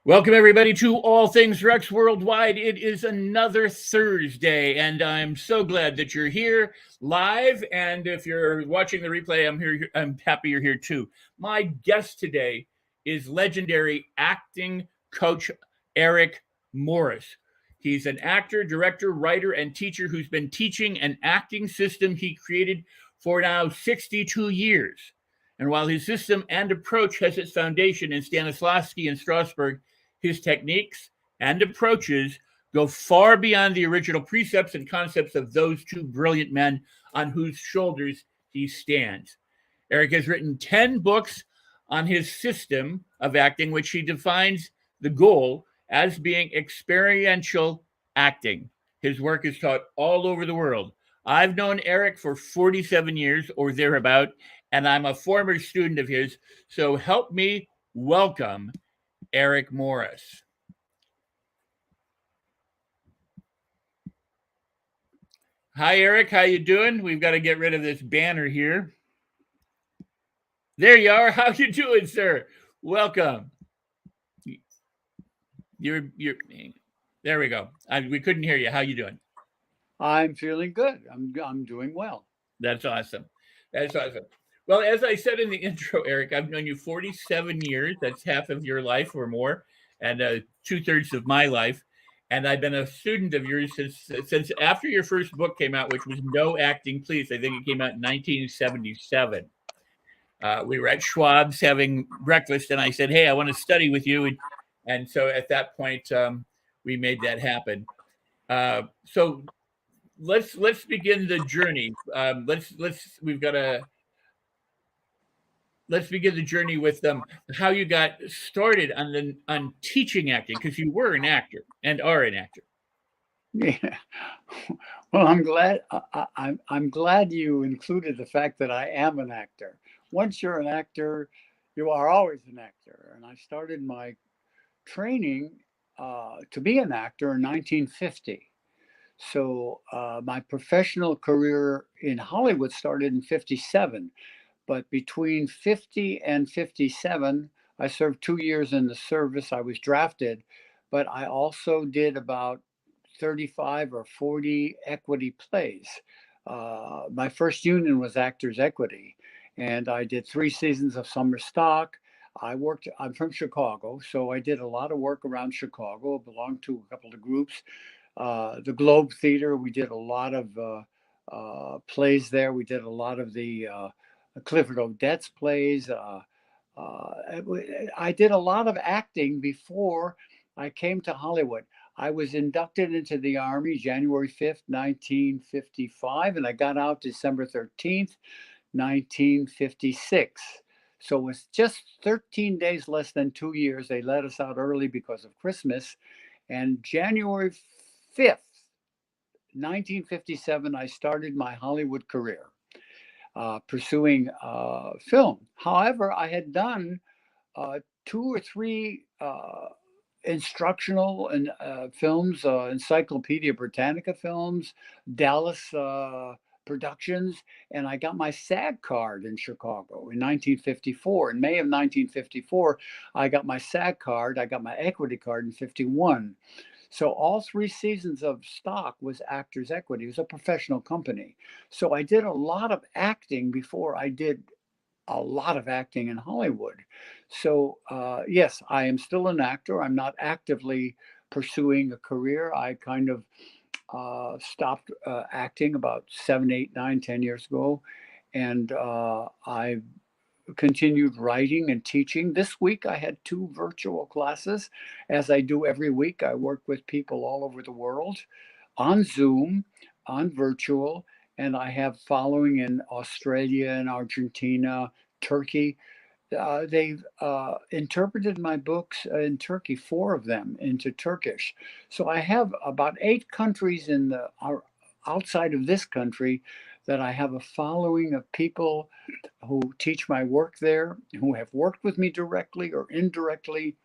Welcome, everybody, to All Things Rex Worldwide. It is another Thursday, and I'm so glad that you're here live. And if you're watching the replay, I'm happy you're here too. My guest today is legendary acting coach Eric Morris. He's an actor, director, writer, and teacher who's been teaching an acting system he created for now 62 years. And while his system and approach has its foundation in Stanislavski and Strasberg, his techniques and approaches go far beyond the original precepts and concepts of those two brilliant men on whose shoulders he stands. Eric has written 10 books on his system of acting, which he defines the goal as being experiential acting. His work is taught all over the world. I've known Eric for 47 years or thereabout, and I'm a former student of his. So help me welcome Eric Morris. Hi, Eric. How you doing? We've got to get rid of this banner here. There you are. How you doing, sir? Welcome. You're. There we go. We couldn't hear you. How you doing? I'm feeling good. I'm doing well. That's awesome. That's awesome. Well, as I said in the intro, Eric, I've known you 47 years. That's half of your life or more, and 2/3 of my life. And I've been a student of yours since after your first book came out, which was No Acting Please. I think it came out in 1977. We were at Schwab's having breakfast, and I said, "Hey, I want to study with you." And so at that point, we made that happen. So let's begin the journey. Let's begin the journey with how you got started on teaching acting, because you were an actor and are an actor. Yeah. Well, I'm glad. I'm glad you included the fact that I am an actor. Once you're an actor, you are always an actor. And I started my training to be an actor in 1950. So my professional career in Hollywood started in 57. But between 50 and 57, I served 2 years in the service. I was drafted, but I also did about 35 or 40 equity plays. My first union was Actors Equity, and I did 3 seasons of summer stock. I'm from Chicago, so I did a lot of work around Chicago. I belonged to a couple of groups. The Globe Theater, we did a lot of plays there. We did a lot of the Clifford Odets plays. I did a lot of acting before I came to Hollywood. I was inducted into the Army January 5th, 1955, and I got out December 13th, 1956. So it was just 13 days, less than 2 years. They let us out early because of Christmas. And January 5th, 1957, I started my Hollywood career. Pursuing film. However, I had done 2 or 3 instructional and films, Encyclopedia Britannica films, Dallas Productions, and I got my SAG card in Chicago in 1954. In May of 1954, I got my SAG card. I got my equity card in 51. So all 3 seasons of stock was Actors Equity. It was a professional company. So I did a lot of acting before I did a lot of acting in Hollywood. So yes, I am still an actor. I'm not actively pursuing a career. I kind of stopped acting about 7, 8, 9, 10 years ago. And I continued writing and teaching. This week I had 2 virtual classes. As I do every week, I work with people all over the world on Zoom, on virtual, and I have following in Australia and Argentina, Turkey. They've interpreted my books in Turkey, 4 of them into Turkish. So I have about 8 countries outside of this country that I have a following of people who teach my work there, who have worked with me directly or indirectly.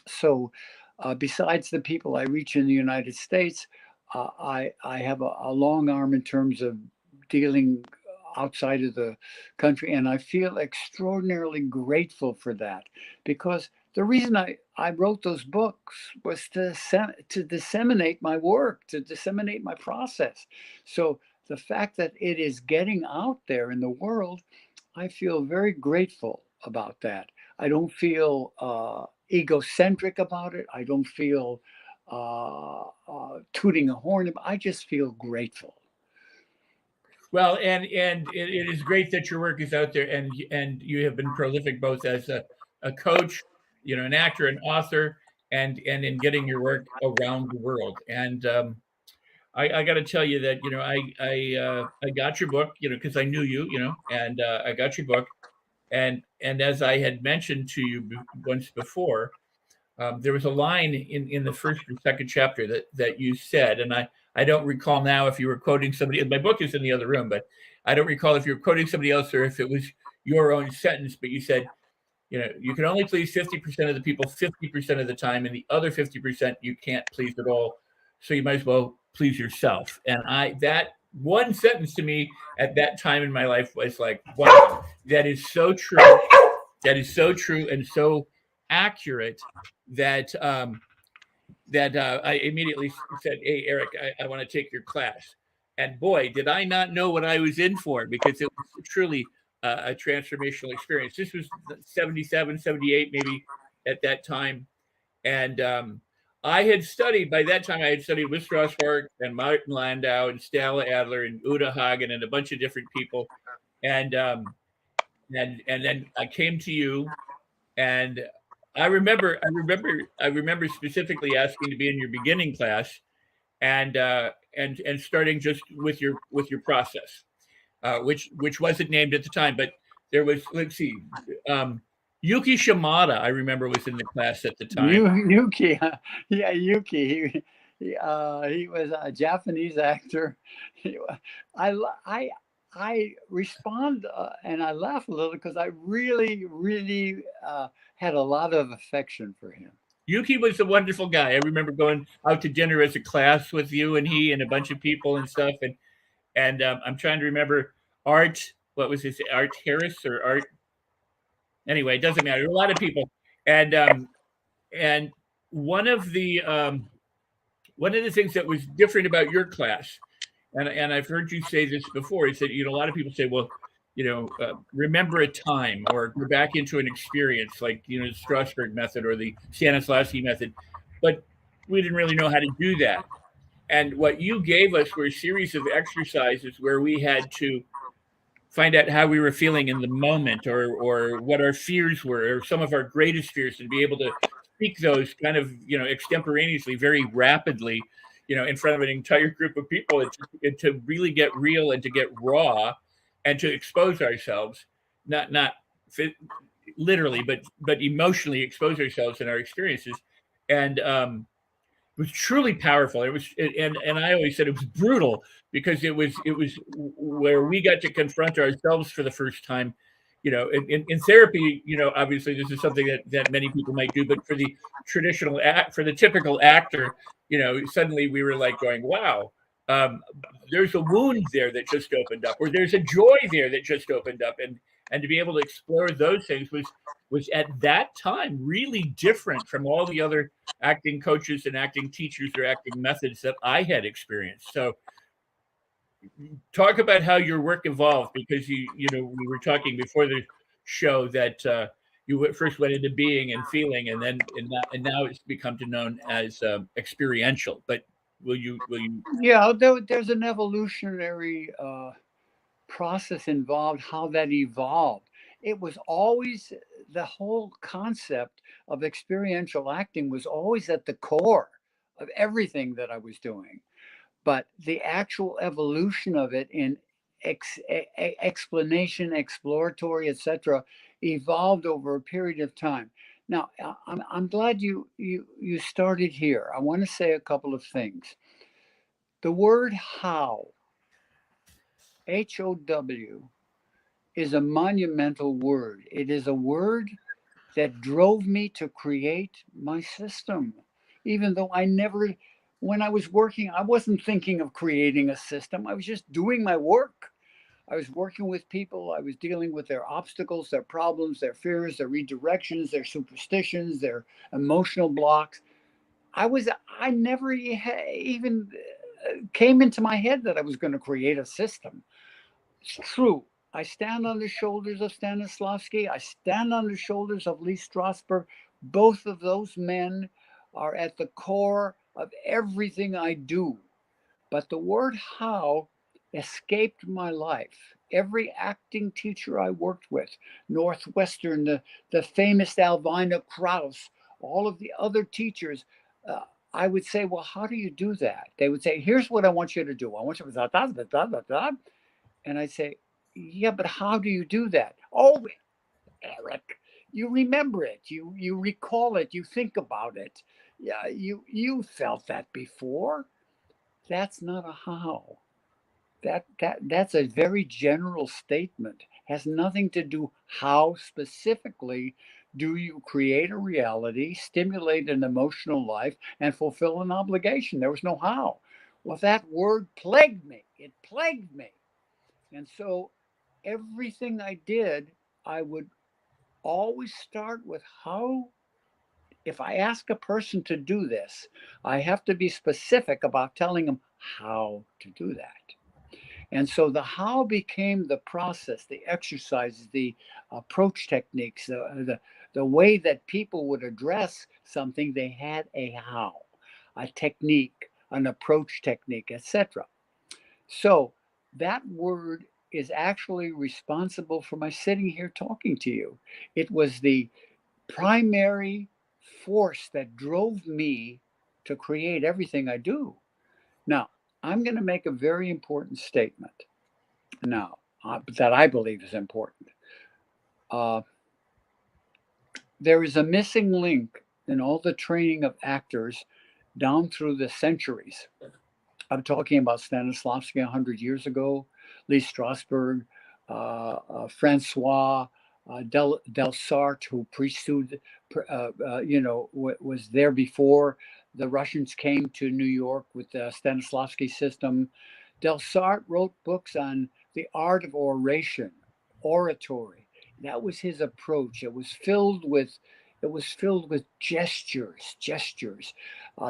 So besides the people I reach in the United States, I have a long arm in terms of dealing outside of the country. And I feel extraordinarily grateful for that, because The reason I wrote those books was to disseminate my work, to disseminate my process. So the fact that it is getting out there in the world, I feel very grateful about that. I don't feel egocentric about it. I don't feel tooting a horn. I just feel grateful. Well, and it is great that your work is out there, and you have been prolific both as a coach, an actor, an author, and in getting your work around the world. And I got to tell you that I got your book, because I knew you, and I got your book, and as I had mentioned to you once before, there was a line in the first or second chapter that you said, and I don't recall now if you were quoting somebody. My book is in the other room, but I don't recall if you were quoting somebody else or if it was your own sentence. But you said, you can only please 50% of the people 50% of the time, and the other 50% you can't please at all. So you might as well please yourself. And that one sentence to me at that time in my life was like, wow, that is so true. That is so true and so accurate that I immediately said, "Hey, Eric, I want to take your class." And boy, did I not know what I was in for, because it was truly a transformational experience. This was 77, 78, maybe at that time. And I had studied, by that time, I had studied with Strasberg and Martin Landau and Stella Adler and Uta Hagen and a bunch of different people. And then I came to you, and I remember specifically asking to be in your beginning class, and starting just with your process, which wasn't named at the time, but there was, let's see, Yuki Shimada, I remember, was in the class at the time. Yuki, yeah, Yuki. He was a Japanese actor. I I respond and I laugh a little because I really, really had a lot of affection for him. Yuki was a wonderful guy. I remember going out to dinner as a class with you and he and a bunch of people and stuff. And I'm trying to remember Art. What was his Art Harris or Art? Anyway, it doesn't matter. A lot of people, and one of the things that was different about your class, and I've heard you say this before, is that a lot of people say, well, remember a time or go back into an experience, like the Strasberg method or the Stanislavski method, but we didn't really know how to do that. And what you gave us were a series of exercises where we had to find out how we were feeling in the moment, or what our fears were, or some of our greatest fears, and be able to speak those kind of extemporaneously, very rapidly, in front of an entire group of people, and to really get real and to get raw and to expose ourselves, not literally, but emotionally expose ourselves in our experiences. And it was truly powerful. It was, and I always said it was brutal, because it was where we got to confront ourselves for the first time. In therapy, obviously this is something that many people might do, but for the for the typical actor, suddenly we were like going, wow, there's a wound there that just opened up, or there's a joy there that just opened up, and to be able to explore those things was at that time really different from all the other acting coaches and acting teachers or acting methods that I had experienced. So talk about how your work evolved, because we were talking before the show that you first went into being and feeling, and now it's become to known as experiential. But will you? Yeah, there's an evolutionary process involved, how that evolved. It was always, the whole concept of experiential acting was always at the core of everything that I was doing. But the actual evolution of it in explanation, exploratory, etc., evolved over a period of time. Now, I'm glad you started here. I want to say a couple of things. The word how, HOW, is a monumental word. It is a word that drove me to create my system. Even though when I was working, I wasn't thinking of creating a system. I was just doing my work. I was working with people. I was dealing with their obstacles, their problems, their fears, their redirections, their superstitions, their emotional blocks. I never even came into my head that I was going to create a system. It's true. I stand on the shoulders of Stanislavski. I stand on the shoulders of Lee Strasberg. Both of those men are at the core of everything I do. But the word how escaped my life. Every acting teacher I worked with, Northwestern, the famous Alvina Krauss, all of the other teachers, I would say, well, how do you do that? They would say, here's what I want you to do. I want you to da, da, da, da, da, da. And I'd say, yeah, but how do you do that? Oh, Eric, you remember it, you recall it, you think about it. Yeah, you felt that before. That's not a how. That's a very general statement. Has nothing to do how specifically do you create a reality, stimulate an emotional life, and fulfill an obligation. There was no how. Well, that word plagued me. It plagued me. And so everything I did, I would always start with how. If I ask a person to do this, I have to be specific about telling them how to do that. And so the how became the process, the exercises, the approach techniques, the way that people would address something. They had a how, a technique, an approach technique, etc. So that word is actually responsible for my sitting here talking to you. It was the primary force that drove me to create everything I do. Now, I'm going to make a very important statement now that I believe is important. There is a missing link in all the training of actors down through the centuries. I'm talking about Stanislavski 100 years ago, Lee Strasberg, Francois Del Sartre, who preceded, was there before the Russians came to New York with the Stanislavski system. Del Sartre wrote books on the art of oration, oratory. That was his approach. It was filled with gestures.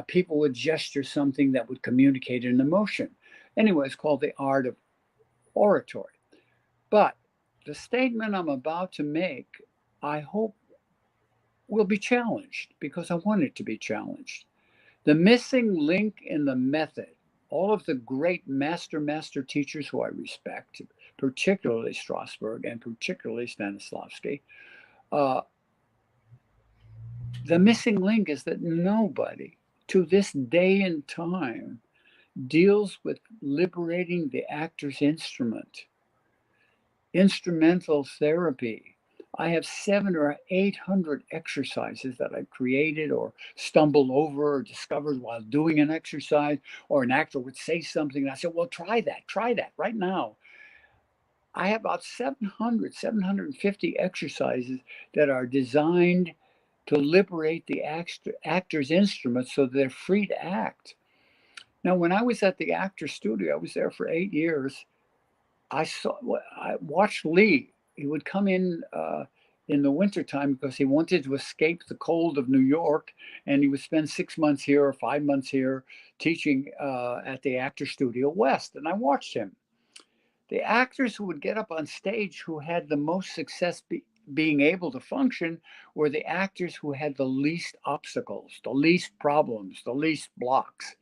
People would gesture something that would communicate an emotion. Anyway, it's called the art of oratory. But the statement I'm about to make, I hope, will be challenged because I want it to be challenged. The missing link in the method, all of the great master teachers who I respect, particularly Strasberg and particularly Stanislavski, the missing link is that nobody to this day and time deals with liberating the actor's instrumental therapy. I have 700 or 800 exercises that I've created or stumbled over or discovered while doing an exercise, or an actor would say something and I said, well, try that right now. I have about 750 exercises that are designed to liberate the actor's instruments so they're free to act. Now, when I was at the actor studio, I was there for 8 years. I watched Lee. He would come in the wintertime because he wanted to escape the cold of New York, and he would spend 6 months here or 5 months here teaching at the Actor Studio West. And I watched him. The actors who would get up on stage who had the most success being able to function were the actors who had the least obstacles, the least problems, the least blocks.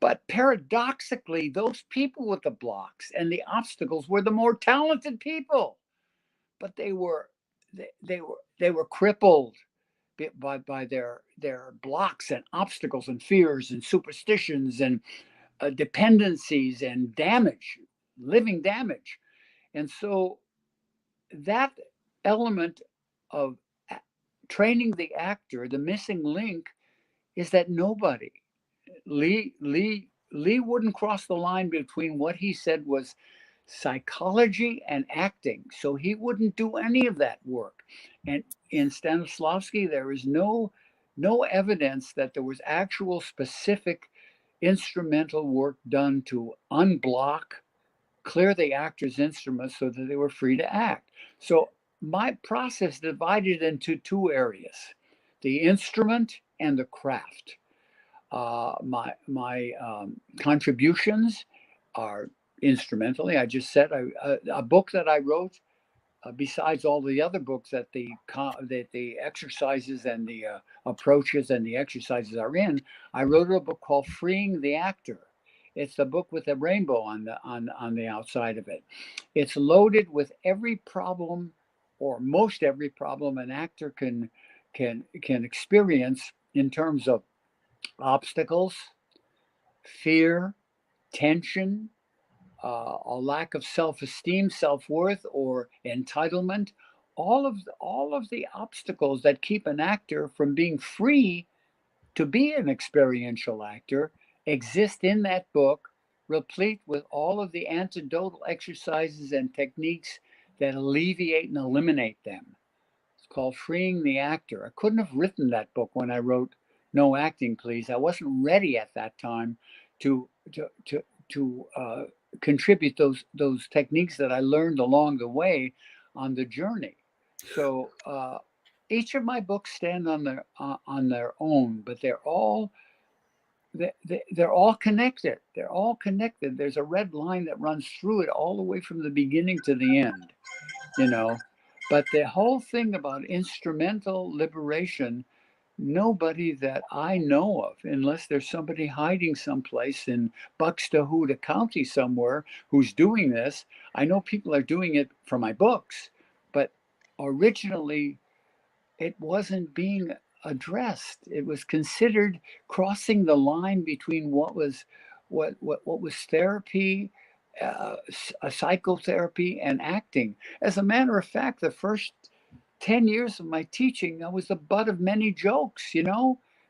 But paradoxically, those people with the blocks and the obstacles were the more talented people. But they were crippled by their blocks and obstacles and fears and superstitions and dependencies and damage, living damage. And so that element of training the actor, the missing link, is that Lee wouldn't cross the line between what he said was psychology and acting. So he wouldn't do any of that work. And in Stanislavski, there is no evidence that there was actual specific instrumental work done to unblock clear the actor's instruments so that they were free to act. So my process divided into two areas: the instrument and the craft. My contributions are instrumentally. I just said a book that I wrote, besides all the other books that the exercises and the approaches and the exercises are in. I wrote a book called Freeing the Actor. It's the book with the rainbow on the outside of it. It's loaded with every problem, or most every problem, an actor can experience in terms of obstacles, fear, tension, a lack of self-esteem, self-worth, or entitlement. All of the obstacles that keep an actor from being free to be an experiential actor exist in that book, replete with all of the antidotal exercises and techniques that alleviate and eliminate them. It's called Freeing the Actor. I couldn't have written that book when I wrote No Acting, Please. I wasn't ready at that time to contribute those techniques that I learned along the way on the journey. So each of my books stand on their own, but they're all connected. They're all connected. There's a red line that runs through it all the way from the beginning to the end, you know. But the whole thing about instrumental liberation, nobody that I know of, unless there's somebody hiding someplace in Buxtehude County somewhere who's doing this. I know people are doing it for my books, but originally it wasn't being addressed. It was considered crossing the line between what was therapy, psychotherapy, and acting. As a matter of fact, the first 10 years of my teaching, I was the butt of many jokes,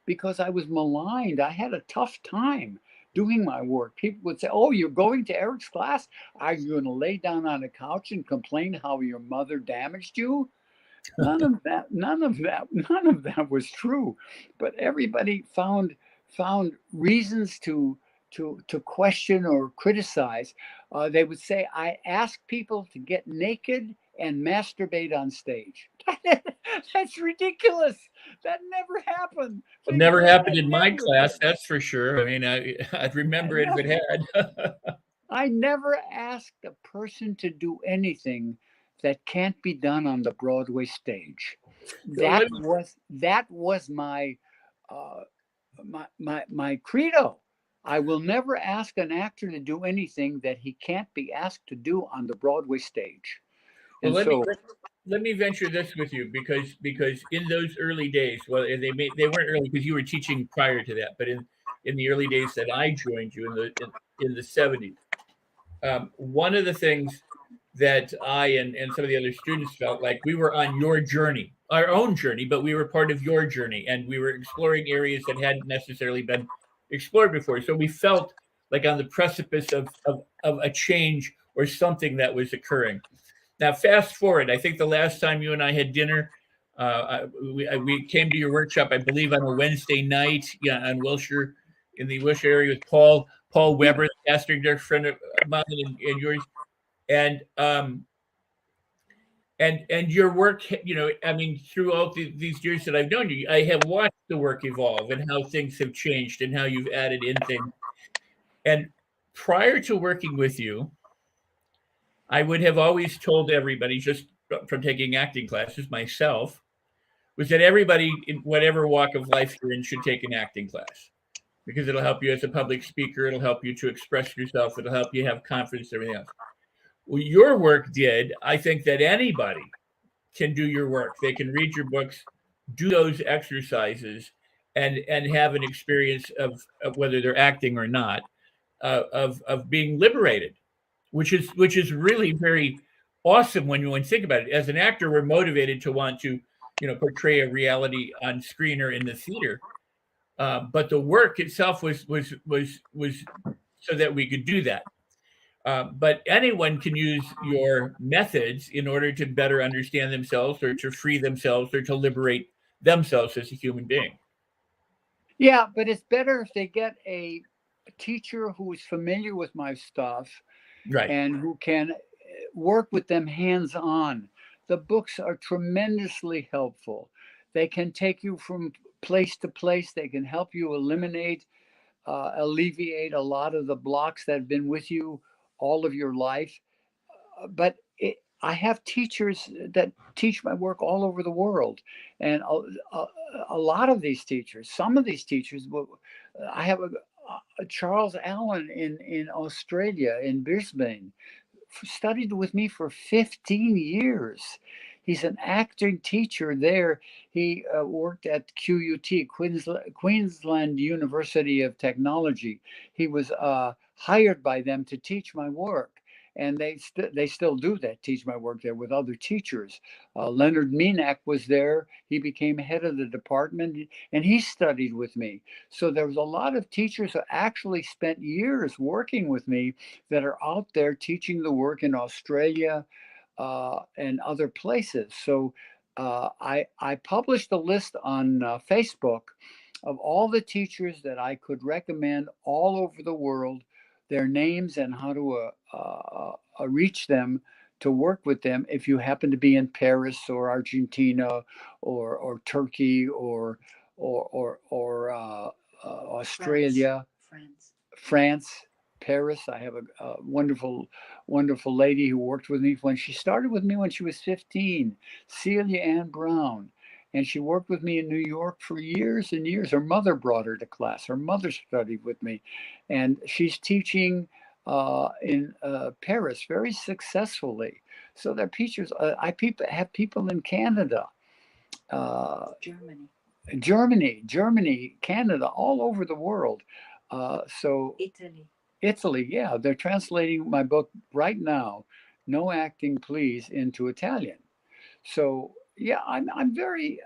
because I was maligned. I had a tough time doing my work. People would say, "Oh, you're going to Eric's class? Are you going to lay down on a couch and complain how your mother damaged you?" None of that was true. But everybody found reasons to question or criticize. They would say, "I ask people to get naked and masturbate on stage." That's ridiculous. That never happened. It never happened in my class, that's for sure. I mean, I'd remember it if it had. I never asked a person to do anything that can't be done on the Broadway stage. That was my my credo. I will never ask an actor to do anything that he can't be asked to do on the Broadway stage. Well, And let me venture this with you, because in those early days, well, they weren't early because you were teaching prior to that, but in the early days that I joined you in the 70s, one of the things that I and some of the other students felt like we were on your journey, our own journey, but we were part of your journey, and we were exploring areas that hadn't necessarily been explored before. So we felt like on the precipice of a change or something that was occurring. Now, fast forward, I think the last time you and I had dinner, we came to your workshop, I believe, on a Wednesday night, on Wilshire, in the Wilshire area with Paul Weber, the casting director, friend of mine and yours, and your work. I mean, throughout these years that I've known you, I have watched the work evolve and how things have changed and how you've added in things. And prior to working with you, I would have always told everybody, just from taking acting classes myself, was that everybody in whatever walk of life you're in should take an acting class, because it'll help you as a public speaker. It'll help you to express yourself. It'll help you have confidence, everything else. Well, your work did. I think that anybody can do your work. They can read your books, do those exercises, and have an experience of whether they're acting or not, of being liberated, which is really very awesome when you think about it. As an actor, we're motivated to want to, portray a reality on screen or in the theater. But the work itself was so that we could do that. But anyone can use your methods in order to better understand themselves, or to free themselves, or to liberate themselves as a human being. Yeah, but it's better if they get a teacher who is familiar with my stuff Right. and who can work with them hands-on. The books are tremendously helpful. They can take you from place to place. They can help you alleviate a lot of the blocks that have been with you all of your life. But I have teachers that teach my work all over the world, and a lot of these teachers, some of these teachers, I have a Charles Allen in Australia, in Brisbane, studied with me for 15 years. He's an acting teacher there. He worked at QUT, Queensland University of Technology. He was hired by them to teach my work. And they still do that, teach my work there with other teachers. Leonard Minak was there. He became head of the department, and he studied with me. So there was a lot of teachers who actually spent years working with me that are out there teaching the work in Australia and other places. So I published a list on Facebook of all the teachers that I could recommend all over the world, their names and how to reach them, to work with them if you happen to be in Paris or Argentina or Turkey or Australia, France, Paris. I have a wonderful lady who worked with me when she started with me when she was 15, Celia Ann Brown. And she worked with me in New York for years and years. Her mother brought her to class. Her mother studied with me. And she's teaching in Paris very successfully. So they're teachers. I have people in Canada, Germany, Canada, all over the world. So Italy, yeah. They're translating my book right now, No Acting Please, into Italian. So yeah, I'm very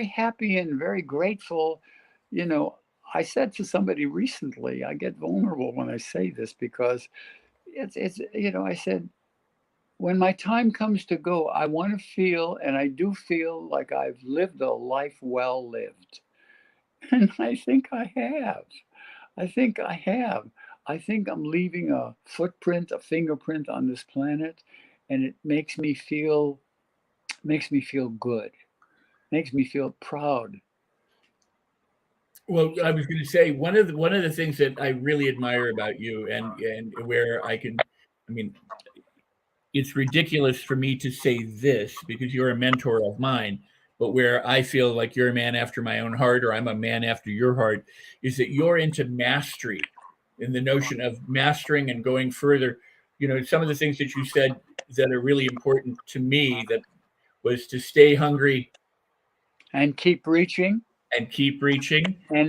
happy and very grateful. You know, I said to somebody recently, I get vulnerable when I say this because it's I said, when my time comes to go, I want to feel, and I do feel, like I've lived a life well lived. And I think I have. I think I have. I think I'm leaving a footprint, a fingerprint on this planet, and it makes me feel good, makes me feel proud. Well, I was going to say one of the things that I really admire about you, and where I mean, it's ridiculous for me to say this because you're a mentor of mine, but where I feel like you're a man after my own heart, or I'm a man after your heart, is that you're into mastery, in the notion of mastering and going further. You know, some of the things that you said that are really important to me, that was to stay hungry and keep reaching and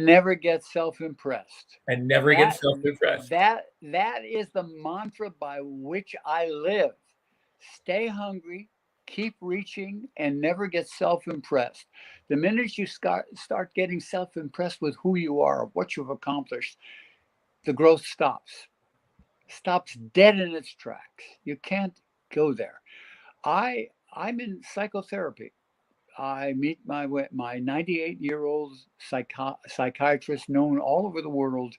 never get self-impressed. never get self-impressed. That is the mantra by which I live. Stay hungry, keep reaching, and never get self-impressed. The minute you start getting self-impressed with who you are, what you've accomplished, the growth stops dead in its tracks. You can't go there. I'm in psychotherapy. I meet my 98-year-old psychiatrist, known all over the world,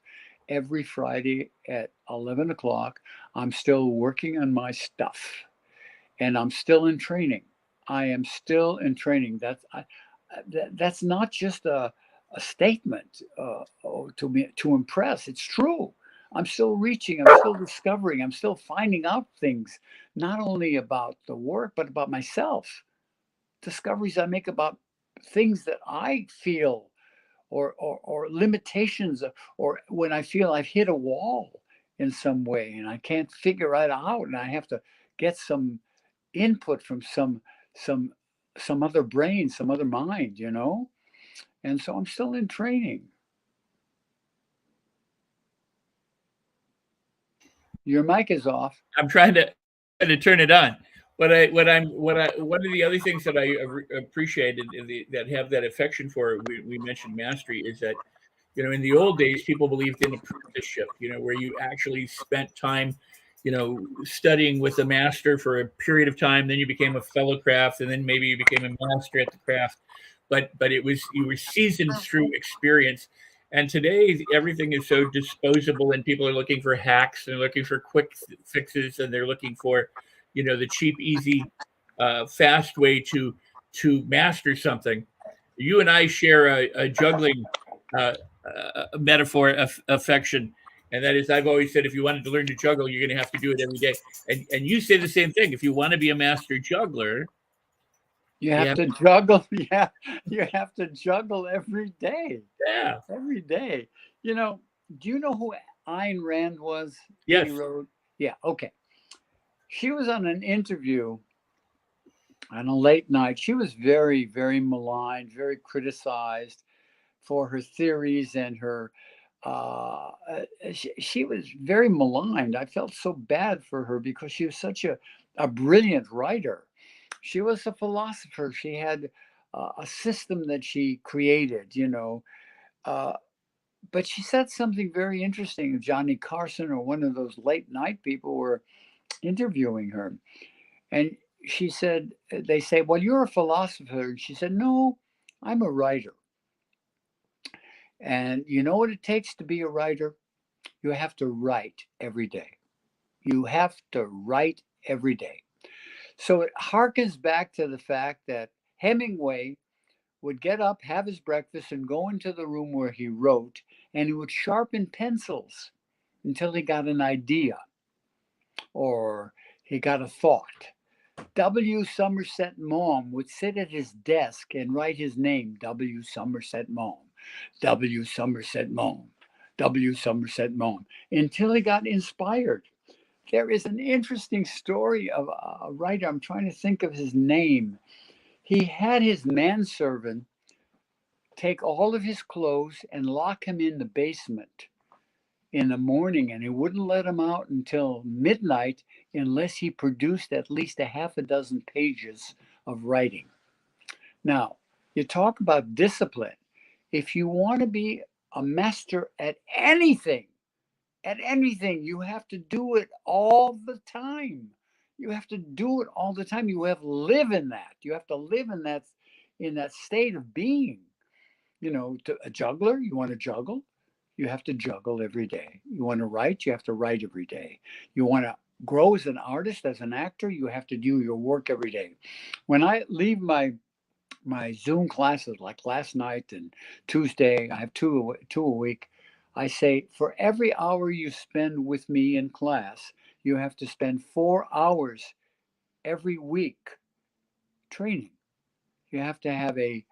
every Friday at 11 o'clock. I'm still working on my stuff, and I'm still in training. I am still in training. That's not just a statement to impress. It's true. I'm still reaching. I'm still discovering. I'm still finding out things, not only about the work, but about myself. Discoveries I make about things that I feel, or limitations, or when I feel I've hit a wall in some way and I can't figure it out, and I have to get some input from some other brain, some other mind, and so I'm still in training. Your mic is off. I'm trying to turn it on. One of the other things that I appreciated that have that affection for, we mentioned mastery, is that, in the old days, people believed in apprenticeship, where you actually spent time, studying with a master for a period of time, then you became a fellow craft, and then maybe you became a master at the craft. But you were seasoned through experience. And today, everything is so disposable, and people are looking for hacks, and they're looking for quick fixes, and they're looking for, the cheap, easy, fast way to master something. You and I share a juggling metaphor affection, and that is, I've always said, if you wanted to learn to juggle, you're going to have to do it every day. And you say the same thing. If you want to be a master juggler, you have to juggle. Yeah, you have to juggle every day. Yeah, every day. Do you know who Ayn Rand was? Yes. Yeah. Okay. She was on an interview on a late night. She was very, very maligned, very criticized for her theories and her. She was very maligned. I felt so bad for her because she was such a brilliant writer. She was a philosopher. She had a system that she created, but she said something very interesting. Johnny Carson or one of those late night people were interviewing her. And she said, they say, well, you're a philosopher. And she said, no, I'm a writer. And you know what it takes to be a writer? You have to write every day. You have to write every day. So it harkens back to the fact that Hemingway would get up, have his breakfast, and go into the room where he wrote, and he would sharpen pencils until he got an idea or he got a thought. W. Somerset Maugham would sit at his desk and write his name, W. Somerset Maugham, W. Somerset Maugham, W. Somerset Maugham, until he got inspired. There is an interesting story of a writer. I'm trying to think of his name. He had his manservant take all of his clothes and lock him in the basement in the morning, and he wouldn't let him out until midnight unless he produced at least a half a dozen pages of writing. Now, you talk about discipline. If you want to be a master at anything, you have to do it all the time. You have to do it all the time. You have to live in that. You have to live in that state of being. To a juggler, you want to juggle, you have to juggle every day. You want to write, you have to write every day. You want to grow as an artist, as an actor, you have to do your work every day. When I leave my Zoom classes, like last night and Tuesday, I have two a week. I say, for every hour you spend with me in class, you have to spend 4 hours every week training. You have to have a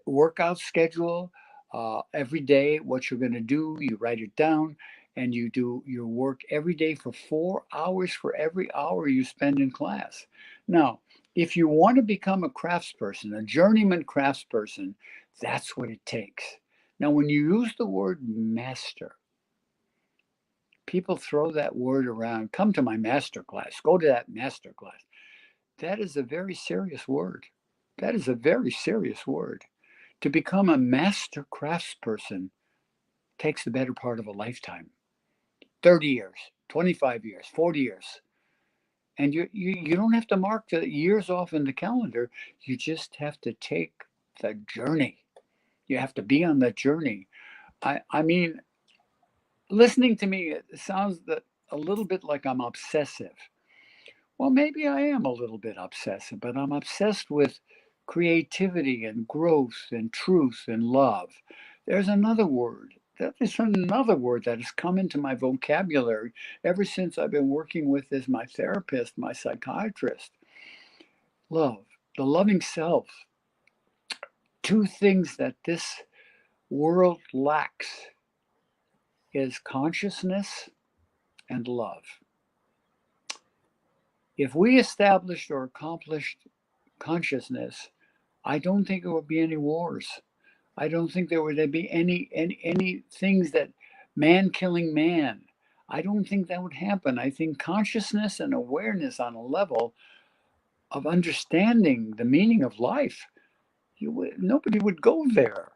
workout schedule every day. What you're going to do, you write it down, and you do your work every day for 4 hours for every hour you spend in class. Now, if you want to become a craftsperson, a journeyman craftsperson, that's what it takes. Now, when you use the word master, people throw that word around. Come to my master class. Go to that master class. That is a very serious word. That is a very serious word. To become a master craftsperson takes the better part of a lifetime. 30 years, 25 years, 40 years. And you don't have to mark the years off in the calendar. You just have to take the journey. You have to be on that journey. I mean, listening to me, it sounds a little bit like I'm obsessive. Well, maybe I am a little bit obsessive, but I'm obsessed with creativity and growth and truth and love. There's another word. That is another word that has come into my vocabulary ever since I've been working with as my therapist, my psychiatrist. Love, the loving self. Two things that this world lacks is consciousness and love. If we established or accomplished consciousness, I don't think there would be any wars. I don't think there would be any things that man killing man. I don't think that would happen. I think consciousness and awareness on a level of understanding the meaning of life, nobody would go there.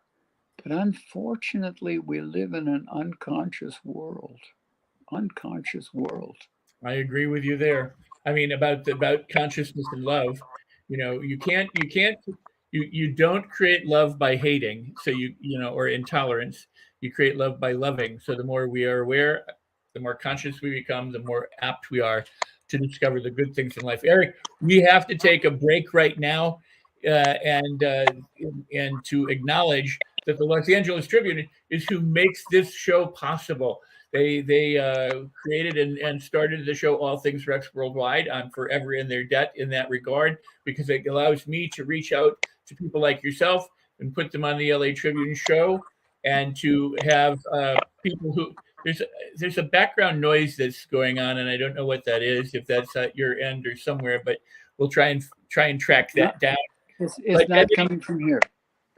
But unfortunately, we live in an unconscious world. Unconscious world. I agree with you there. I mean, about consciousness and love. You You don't create love by hating, so or intolerance. You create love by loving. So the more we are aware, the more conscious we become, the more apt we are to discover the good things in life. Eric, we have to take a break right now, and to acknowledge that the Los Angeles Tribune is who makes this show possible. They created and started the show All Things Rex Worldwide. I'm forever in their debt in that regard, because it allows me to reach out to people like yourself and put them on the LA Tribune show, and to have people who there's a background noise that's going on, and I don't know what that is, if that's at your end or somewhere, but we'll try and track that down. It's not coming from here.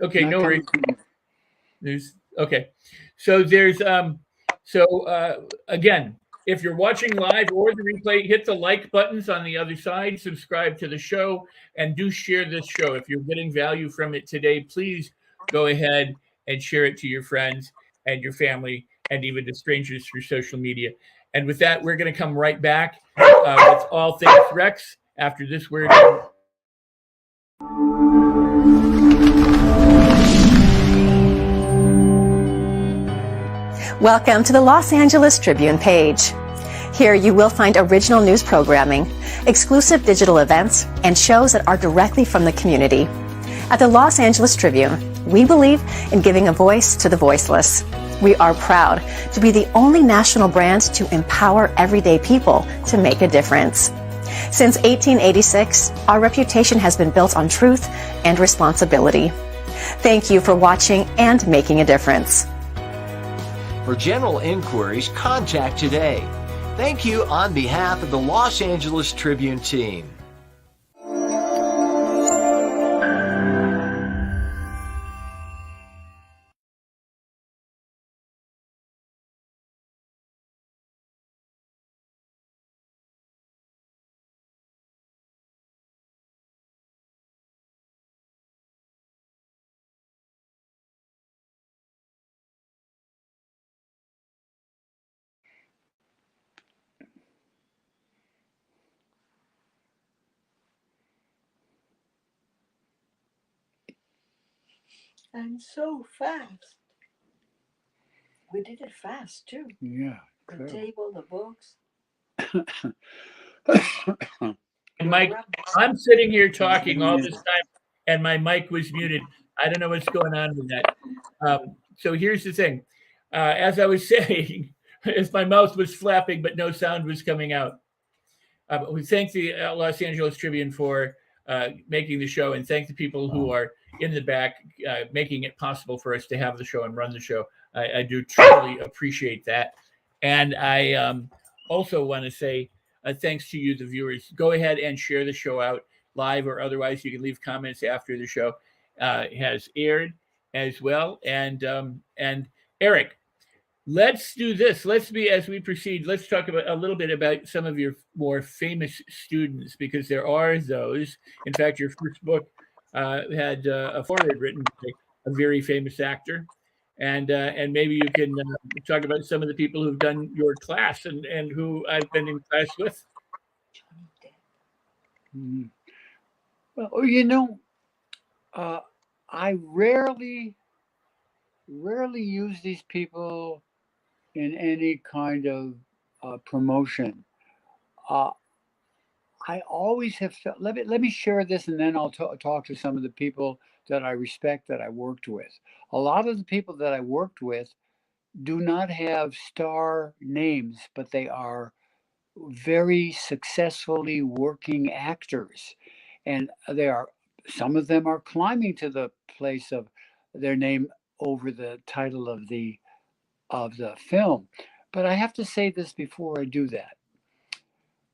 Okay, no worries. Okay. So there's again, if you're watching live or the replay, hit the like buttons on the other side, subscribe to the show, and do share this show. If you're getting value from it today, please go ahead and share it to your friends and your family and even to strangers through social media. And with that, we're going to come right back with All Things Rex after this word. Welcome to the Los Angeles Tribune page. Here you will find original news programming, exclusive digital events, and shows that are directly from the community. At the Los Angeles Tribune, we believe in giving a voice to the voiceless. We are proud to be the only national brand to empower everyday people to make a difference. Since 1886, our reputation has been built on truth and responsibility. Thank you for watching and making a difference. For general inquiries, contact today. Thank you on behalf of the Los Angeles Tribune team. And so fast. We did it fast too. Yeah. The table, the books. Mike, I'm sitting here talking all this time, and my mic was muted. I don't know what's going on with that. So here's the thing. As I was saying, as my mouth was flapping, but no sound was coming out. We thank the Los Angeles Tribune for making the show, and thank the people who are in the back making it possible for us to have the show and run the show. I do truly appreciate that. And I also want to say thanks to you, the viewers. Go ahead and share the show out live or otherwise. You can leave comments after the show has aired as well. And Eric, let's do this. As we proceed, let's talk about a little bit about some of your more famous students, because there are those. In fact, your first book had a foreword written by a very famous actor, and maybe you can talk about some of the people who've done your class and who I've been in class with. Well, I rarely use these people in any kind of promotion. I always have felt. Let me share this, and then I'll talk to some of the people that I respect that I worked with. A lot of the people that I worked with do not have star names, but they are very successfully working actors, and some of them are climbing to the place of their name over the title of the film. But I have to say this before I do that.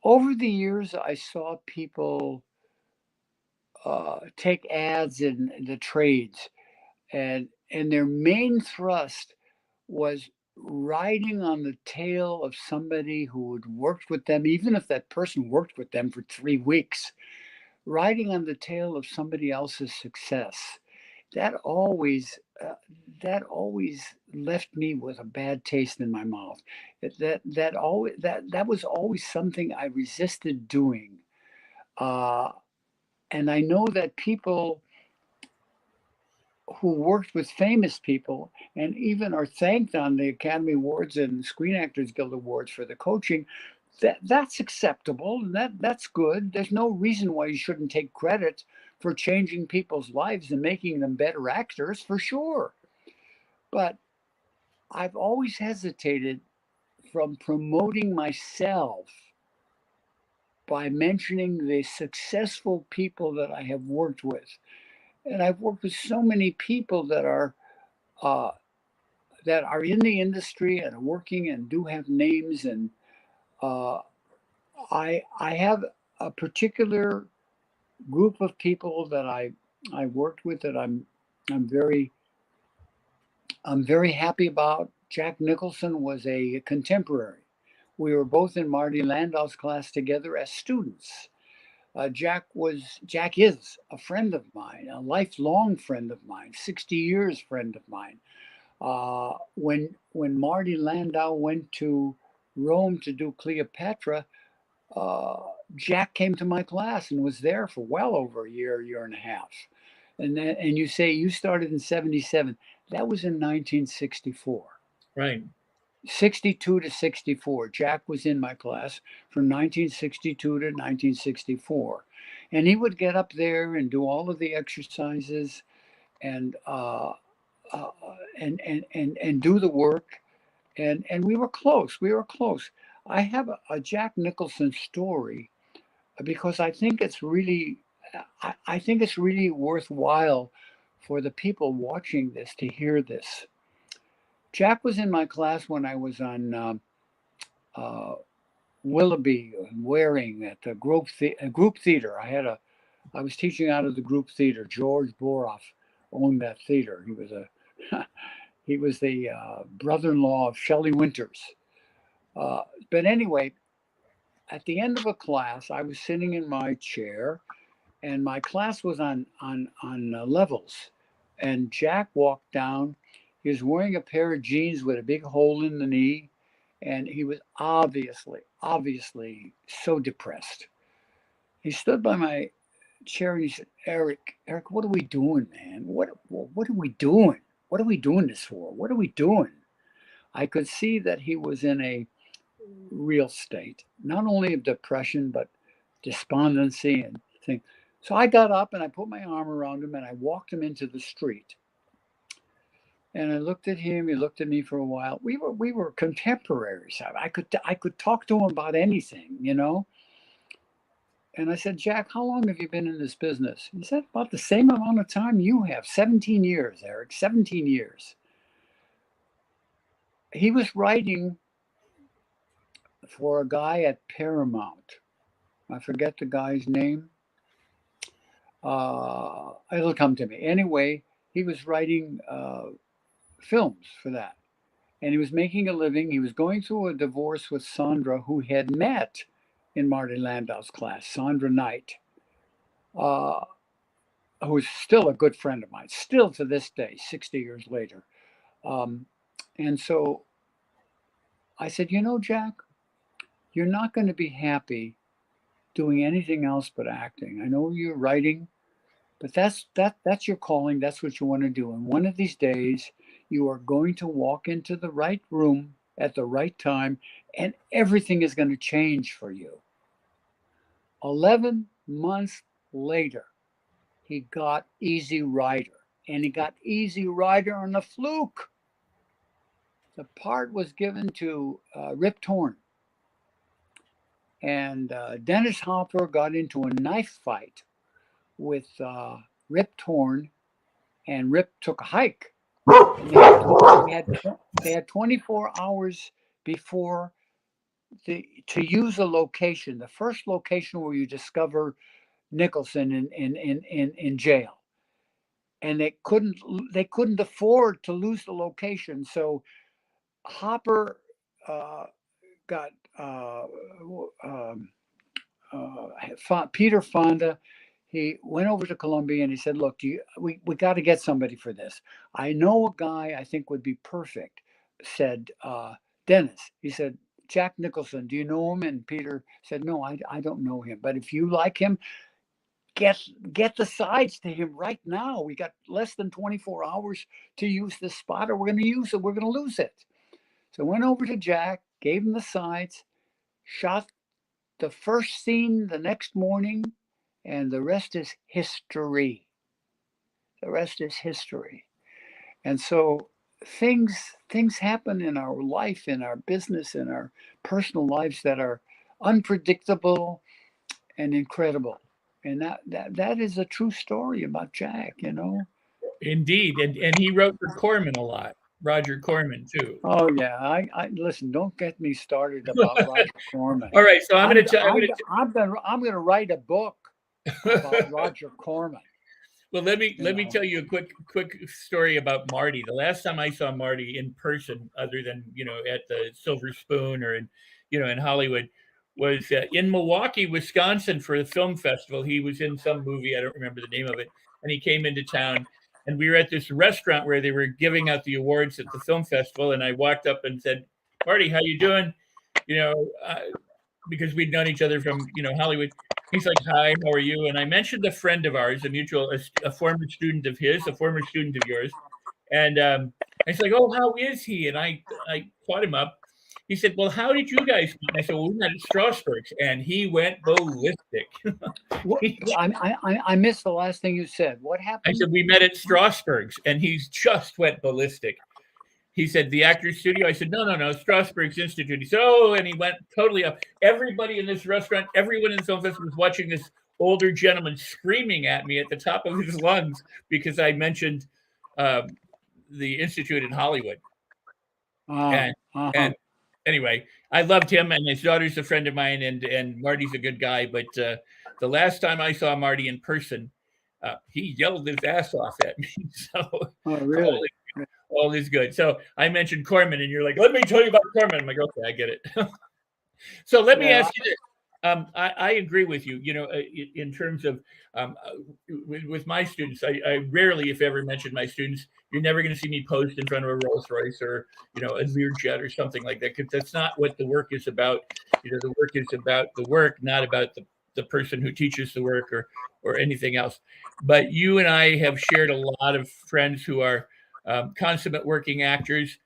Over the years, I saw people take ads in the trades, and their main thrust was riding on the tail of somebody who had worked with them, even if that person worked with them for 3 weeks, riding on the tail of somebody else's success. That always left me with a bad taste in my mouth. That was always something I resisted doing. And I know that people who worked with famous people and even are thanked on the Academy Awards and Screen Actors Guild Awards for the coaching, that's acceptable. That's good. There's no reason why you shouldn't take credit for changing people's lives and making them better actors, for sure. But I've always hesitated from promoting myself by mentioning the successful people that I have worked with. And I've worked with so many people that are in the industry and are working and do have names. And I have a particular group of people that I worked with that I'm very happy about. Jack Nicholson was a contemporary. We were both in Marty Landau's class together as students. Jack is a friend of mine, a lifelong friend of mine, 60 years friend of mine. When Marty Landau went to Rome to do Cleopatra, Jack came to my class and was there for well over a year and a half. And you say you started in 77. That was in 1964. Right. 62 to 64. Jack was in my class from 1962 to 1964. And he would get up there and do all of the exercises and do the work. And we were close. I have a Jack Nicholson story because I think it's really worthwhile for the people watching this to hear this. Jack was in my class when I was on Willoughby and Waring at the group theater. I was teaching out of the group theater. George Boroff owned that theater. He was the brother-in-law of Shelley Winters. But anyway, at the end of a class, I was sitting in my chair, and my class was on levels. And Jack walked down. He was wearing a pair of jeans with a big hole in the knee, and he was obviously so depressed. He stood by my chair and he said, Eric, what are we doing, man? What are we doing? What are we doing this for? What are we doing? I could see that he was in a real state, not only of depression, but despondency and things. So I got up and I put my arm around him and I walked him into the street. And I looked at him. He looked at me for a while. We were contemporaries. I could talk to him about anything, you know. And I said, Jack, how long have you been in this business? He said, about the same amount of time you have. 17 years, Eric. 17 years. He was writing for a guy at Paramount. I forget the guy's name. It'll come to me. Anyway, he was writing films for that. And he was making a living. He was going through a divorce with Sandra, who had met in Marty Landau's class, Sandra Knight, who is still a good friend of mine, still to this day, 60 years later. And so I said, you know, Jack, you're not going to be happy doing anything else but acting. I know you're writing, but that's your calling. That's what you want to do. And one of these days, you are going to walk into the right room at the right time, and everything is going to change for you. 11 months later, he got Easy Rider, and he got Easy Rider on a fluke. The part was given to Rip Torn. And Dennis Hopper got into a knife fight with Rip Torn, and Rip took a hike. They had 24 hours before to use a location, the first location where you discover Nicholson in jail, and they couldn't afford to lose the location. So Hopper got Peter Fonda. He went over to Columbia and he said, look, we got to get somebody for this. I know a guy I think would be perfect, said Dennis. He said, Jack Nicholson, do you know him? And Peter said, no, I don't know him. But if you like him, get the sides to him right now. We got less than 24 hours to use this spot, or we're going to use it. We're going to lose it. So I went over to Jack, gave him the sides, shot the first scene the next morning, and the rest is history. The rest is history. And so things happen in our life, in our business, in our personal lives that are unpredictable and incredible. And that is a true story about Jack, you know. Indeed, and he wrote for Corman a lot. Roger Corman too. Oh yeah, I listen. Don't get me started about Roger Corman. All right, so I'm going to write a book about Roger Corman. Well, let me tell you a quick story about Marty. The last time I saw Marty in person, other than at the Silver Spoon or in Hollywood, was in Milwaukee, Wisconsin for the film festival. He was in some movie, I don't remember the name of it, and he came into town. And we were at this restaurant where they were giving out the awards at the film festival. And I walked up and said, "Marty, how you doing?" Because we'd known each other from, Hollywood. He's like, "Hi, how are you?" And I mentioned a friend of ours, a former student of his, a former student of yours. And he's like, "Oh, how is he?" And I caught him up. He said, "Well, how did you guys meet?" And I said, "Well, we met at Strasbourg's," and he went ballistic. I missed the last thing you said. What happened? I said, "We met at Strasbourg's," and he just went ballistic. He said, "The Actors Studio?" I said, No, Strasbourg's Institute. He said, "Oh," and he went totally up. Everybody in this restaurant, everyone in the film festival was watching this older gentleman screaming at me at the top of his lungs because I mentioned the Institute in Hollywood. And anyway, I loved him, and his daughter's a friend of mine, and Marty's a good guy. But the last time I saw Marty in person, he yelled his ass off at me. So, really? All is good. So I mentioned Corman, and you're like, "Let me tell you about Corman." I'm like, "Okay, I get it." So let me ask you this. I agree with you, in terms of with my students, I rarely, if ever, mention my students. You're never going to see me post in front of a Rolls Royce or, a Learjet or something like that, because that's not what the work is about. The work is about the work, not about the person who teaches the work or anything else. But you and I have shared a lot of friends who are consummate working actors,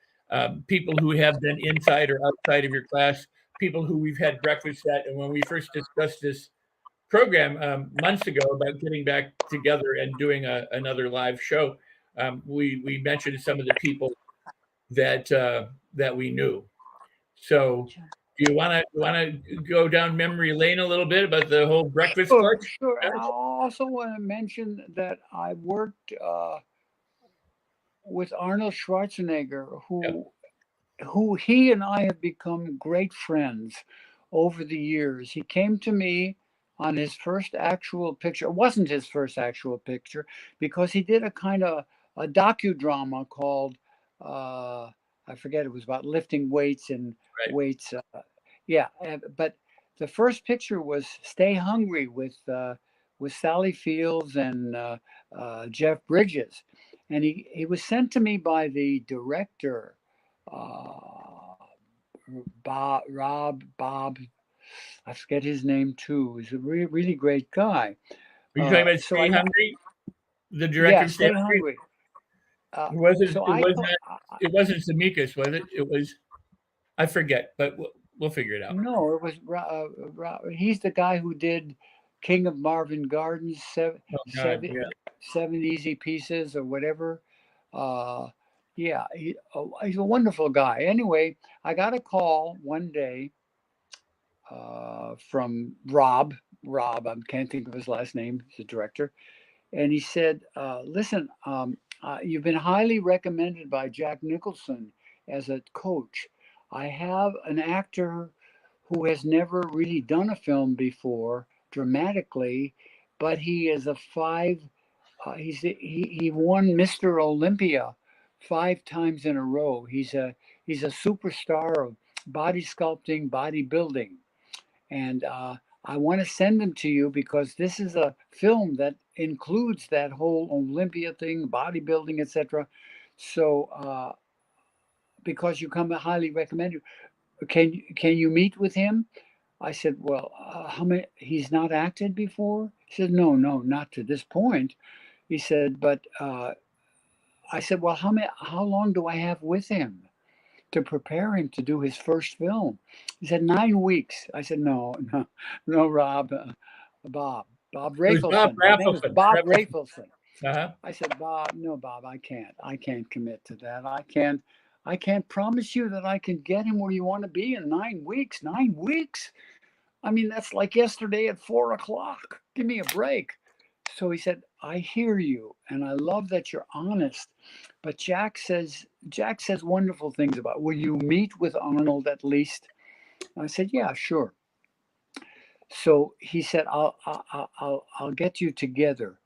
people who have been inside or outside of your class, people who we've had breakfast at. And when we first discussed this program months ago about getting back together and doing another live show, we mentioned some of the people that we knew. So do you want to go down memory lane a little bit about the whole breakfast club? Sure. I also want to mention that I worked with Arnold Schwarzenegger, who he and I have become great friends over the years. He came to me on his first actual picture. It wasn't his first actual picture, because he did a kind of a docudrama called, I forget, it was about lifting weights and weights. But the first picture was Stay Hungry with Sally Fields and Jeff Bridges. And he was sent to me by the director, Bob, I forget his name too. He's a really, really great guy. Are you talking about Stay Hungry? The director of Stay Hungry. It wasn't Zemeckis, was it? It was, I forget, but we'll figure it out. No, it was he's the guy who did King of Marvin Gardens, seven Easy Pieces or whatever. He's a wonderful guy. Anyway, I got a call one day from Rob. I can't think of his last name. He's the director. And he said, "Listen, you've been highly recommended by Jack Nicholson as a coach. I have an actor who has never really done a film before dramatically, but he is he won Mr. Olympia 5 times in a row. He's a superstar of body sculpting, bodybuilding, and I want to send him to you because this is a film that includes that whole Olympia thing, bodybuilding, etc. So because you come highly recommended, can you meet with him?" I said, well, how many, he's not acted before? He said, no, not to this point. He said, but I said, well, how long do I have with him to prepare him to do his first film? He said, 9 weeks. I said, no, Rob, Bob It was Bob Rafelson. His name is Rafelson. Bob Rafelson. Uh-huh. I said, Bob, I can't commit to that. I can't promise you that I can get him where you want to be in 9 weeks. 9 weeks? I mean, that's like yesterday at 4 o'clock. Give me a break. So he said, I hear you, and I love that you're honest. But Jack says wonderful things about, will you meet with Arnold at least? I said, yeah, sure. So he said, I'll get you together.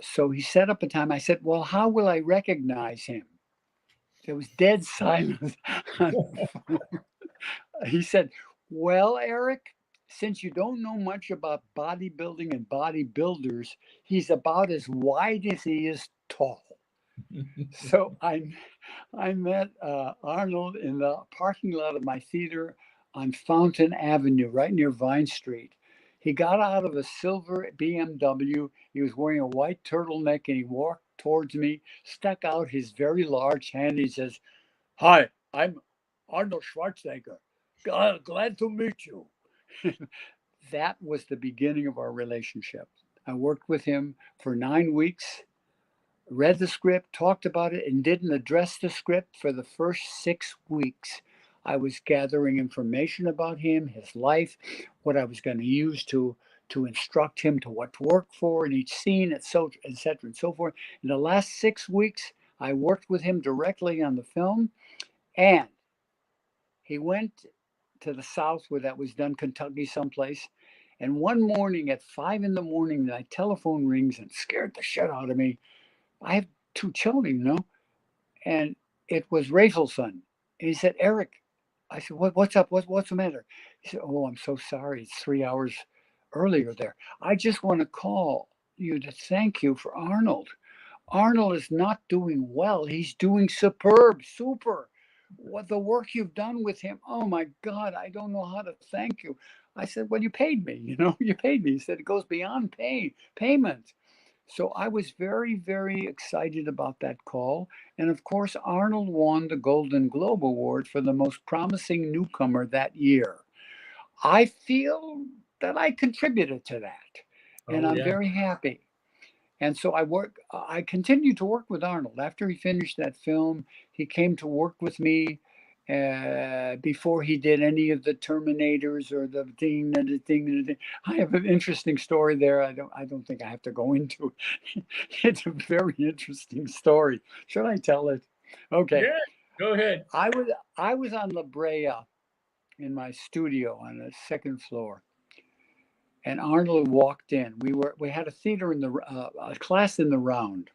So he set up a time. I said, well, how will I recognize him? There was dead silence. He said, well, Eric, since you don't know much about bodybuilding and bodybuilders, he's about as wide as he is tall. So I met Arnold in the parking lot of my theater on Fountain Avenue, right near Vine Street. He got out of a silver BMW. He was wearing a white turtleneck, and he walked towards me, stuck out his very large hand. He says, hi, I'm Arnold Schwarzenegger. Glad to meet you. That was the beginning of our relationship. I worked with him for 9 weeks, read the script, talked about it, and didn't address the script for the first 6 weeks. I was gathering information about him, his life, what I was going to use to instruct him to what to work for in each scene, et cetera, and so forth. In the last 6 weeks, I worked with him directly on the film, and he went to the South where that was done, Kentucky someplace. And one morning at 5 a.m, my telephone rings and scared the shit out of me. I have 2 children, and it was Rafelson. And he said, Eric, I said, what's up? What's the matter? He said, oh, I'm so sorry. It's 3 hours earlier there. I just want to call you to thank you for Arnold. Arnold is not doing well. He's doing superb, super. What the work you've done with him, oh my God, I don't know how to thank you. I said, well, you paid me, you paid me. He said, it goes beyond payment. So I was very, very excited about that call. And of course, Arnold won the Golden Globe Award for the most promising newcomer that year. I feel that I contributed to that, and I'm very happy. And so I continued to work with Arnold. After he finished that film, he came to work with me before he did any of the Terminators or the thing. I have an interesting story there. I don't think I have to go into it. It's a very interesting story. Should I tell it? Okay. Yeah, go ahead. I was on La Brea in my studio on the second floor. And Arnold walked in. We had a theater in a class in the round.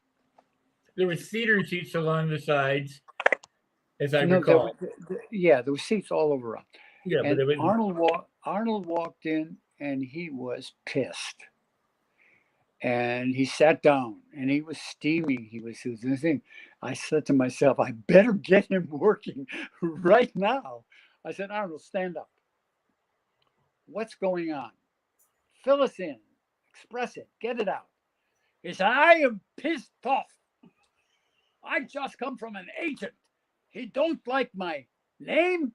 There were theater seats along the sides, as I recall. There were seats all over. Yeah, and but it was Arnold walked in, and he was pissed. And he sat down, and he was steaming. He was the thing. I said to myself, I better get him working right now. I said, Arnold, stand up. What's going on? Fill us in, express it, get it out. He said, I am pissed off. I just come from an agent. He don't like my name.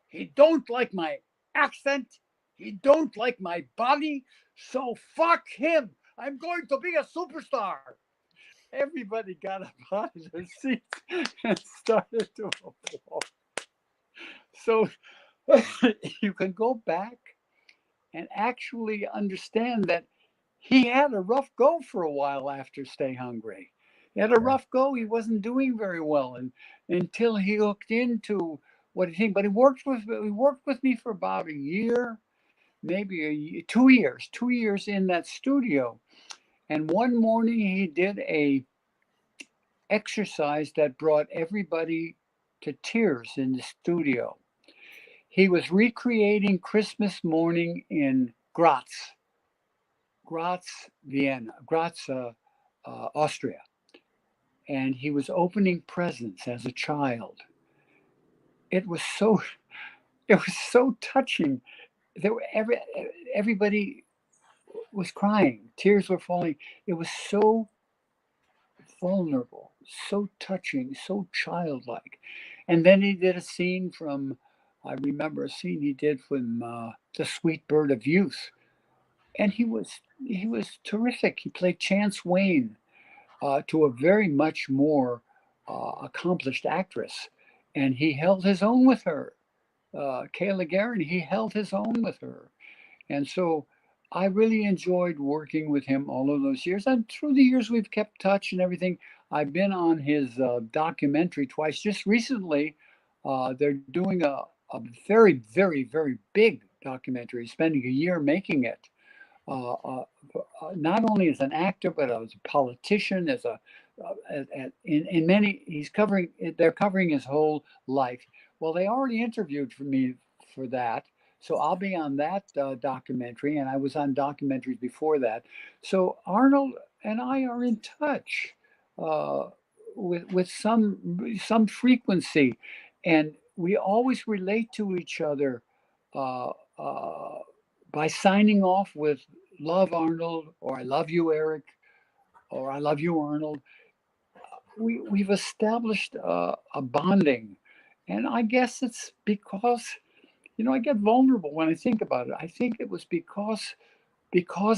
He don't like my accent. He don't like my body. So fuck him. I'm going to be a superstar. Everybody got up out of their seats and started to applaud. So you can go back and actually understand that he had a rough go for a while after Stay Hungry. He had a rough go. He wasn't doing very well, and until he hooked into what he think. But he worked with me for about a year, maybe 2 years. 2 years in that studio, and one morning he did a exercise that brought everybody to tears in the studio. He was recreating Christmas morning in Graz, Vienna, Austria. And he was opening presents as a child. It was so touching there were everybody was crying. Tears were falling. It was so vulnerable, so touching, so childlike. And then he did a scene from, I remember a scene he did from The Sweet Bird of Youth, and he was terrific. He played Chance Wayne to a very much more accomplished actress, and he held his own with her. Kayla Guerin, he held his own with her, and so I really enjoyed working with him all of those years. And through the years, we've kept touch and everything. I've been on his documentary twice. Just recently, they're doing a very, very, very big documentary, spending a year making it. Not only as an actor, but as a politician, as a in many, they're covering his whole life. Well, they already interviewed for me for that. So I'll be on that documentary, and I was on documentaries before that. So Arnold and I are in touch with some frequency, and we always relate to each other by signing off with "Love Arnold" or "I love you, Eric," or "I love you, Arnold." We've established a bonding, and I guess it's because. I get vulnerable when I think about it. I think it was because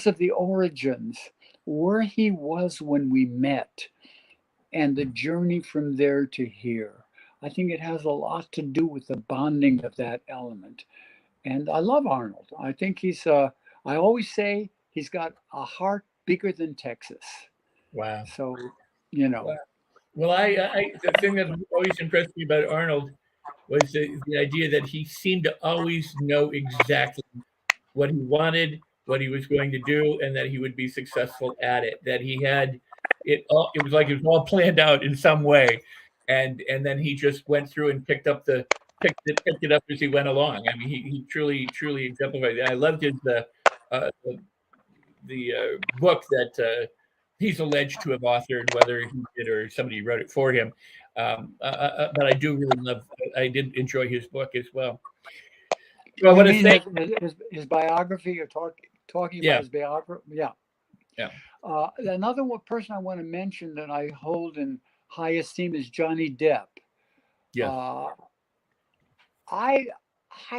of the origins, where he was when we met, and the journey from there to here. I think it has a lot to do with the bonding of that element. And I love Arnold. I think I always say he's got a heart bigger than Texas. Wow. So, Wow. Well, the thing that always impressed me about Arnold was the idea that he seemed to always know exactly what he wanted, what he was going to do, and that he would be successful at it. That he had it all. It was like it was all planned out in some way, and then he just went through and picked it up as he went along. I mean, he truly exemplified that. I loved his the book that he's alleged to have authored, whether he did or somebody wrote it for him. But I do really I did enjoy his book as well. So I want to thank his biography, or talking about his biography. Yeah. Another person I want to mention that I hold in high esteem is Johnny Depp. Yeah. I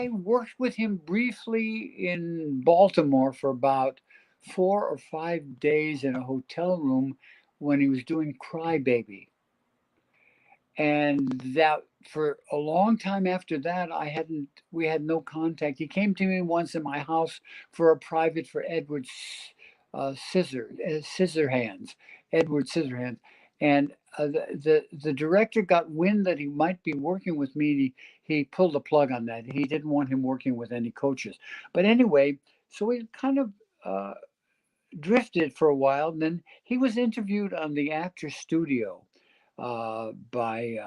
worked with him briefly in Baltimore for about 4 or 5 days in a hotel room when he was doing Cry Baby. And that for a long time after that, we had no contact. He came to me once in my house for a private for Edward Scissorhands. And the director got wind that he might be working with me. He pulled the plug on that. He didn't want him working with any coaches. But anyway, so we kind of drifted for a while. And then he was interviewed on the Actors Studio by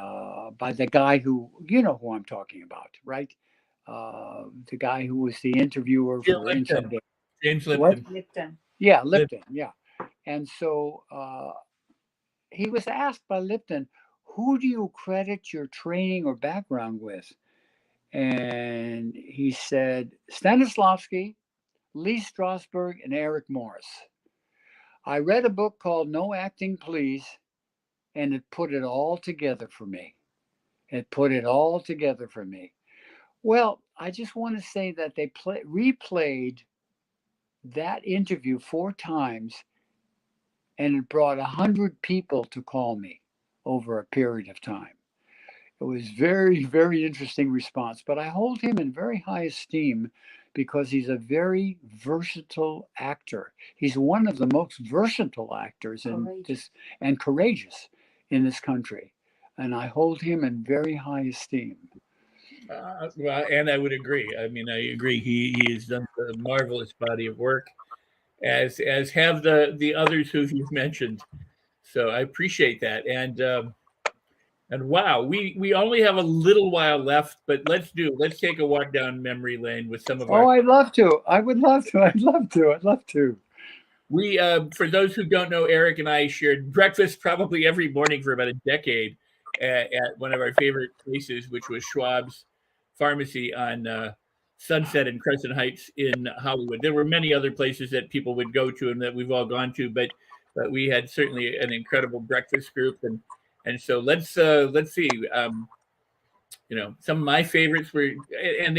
the guy who, who I'm talking about, right? The guy who was the interviewer for Inside Game. James Lipton. Lipton. Yeah, Lipton. Yeah. And so he was asked by Lipton, who do you credit your training or background with? And he said, Stanislavski, Lee Strasberg, and Eric Morris. I read a book called No Acting, Please, and it put it all together for me. Well, I just want to say that they replayed that interview 4 times, and it brought 100 people to call me over a period of time. It was very, very interesting response, but I hold him in very high esteem because he's a very versatile actor. He's one of the most versatile actors and courageous in this country. And I hold him in very high esteem. Well, and I would agree. I mean, I agree. He has done a marvelous body of work, as have the others who you've mentioned. So I appreciate that. And wow, we only have a little while left, but let's take a walk down memory lane with some of our. Oh, I'd love to. I would love to. I'd love to. We, for those who don't know, Eric and I shared breakfast probably every morning for about a decade at one of our favorite places, which was Schwab's Pharmacy on Sunset and Crescent Heights in Hollywood. There were many other places that people would go to and that we've all gone to, but we had certainly an incredible breakfast group, and so let's see. Some of my favorites were, and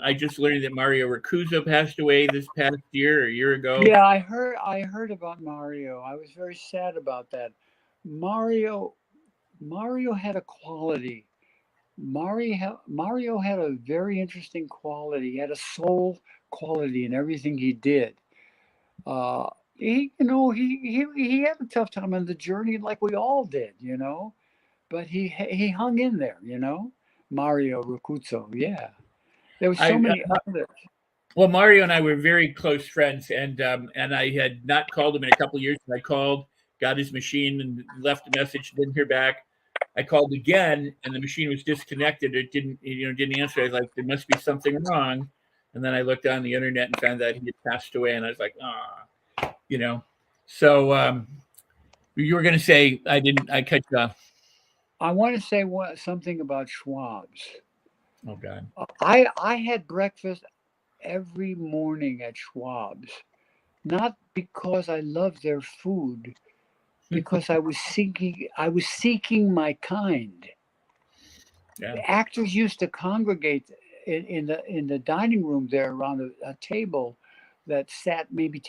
I just learned that Mario Rakusa passed away this past year or a year ago. Yeah, I heard about Mario. I was very sad about that. Mario had a quality. Mario had a very interesting quality. He had a soul quality in everything he did. He had a tough time on the journey, like we all did, but he hung in there, Mario Rakusa. Yeah, there were so many others. Well, Mario and I were very close friends, and I had not called him in a couple of years. And I called, got his machine, and left a message. Didn't hear back. I called again, and the machine was disconnected. It didn't answer. I was like, there must be something wrong. And then I looked on the internet and found that he had passed away. And I was like, So you were going to say, I cut you off. I want to say something about Schwab's. Oh God. I had breakfast every morning at Schwab's, not because I loved their food, because I was seeking my kind. Yeah. The actors used to congregate in the dining room there around a table that sat maybe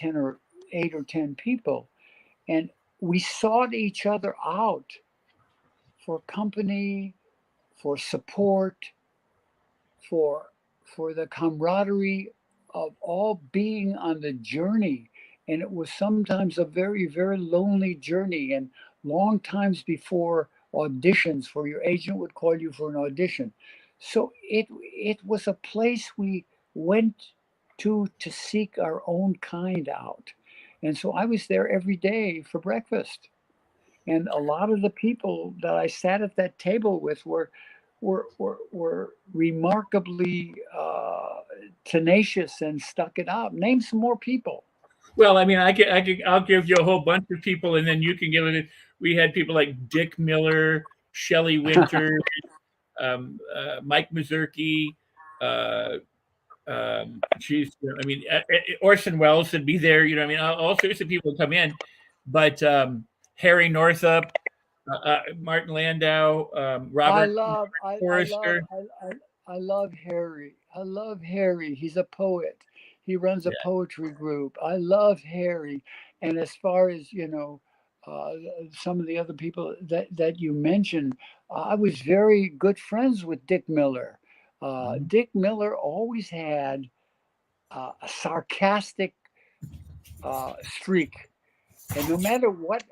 8 or 10 people, and we sought each other out for company, for support, for the camaraderie of all being on the journey. And it was sometimes a very, very lonely journey, and long times before auditions, for your agent would call you for an audition. So it was a place we went to seek our own kind out. And so I was there every day for breakfast. And a lot of the people that I sat at that table with were remarkably tenacious and stuck it out. Name some more people. Well, I mean, I'll give you a whole bunch of people, and then you can give it. We had people like Dick Miller, Shelley Winter, Mike Mazurki. Orson Welles would be there. All sorts of people would come in, but Harry Northup, Martin Landau, Robert Forrester. I love Harry. I love Harry. He's a poet. He runs a poetry group. I love Harry. And as far as, some of the other people that you mentioned, I was very good friends with Dick Miller. Dick Miller always had a sarcastic streak. And no matter what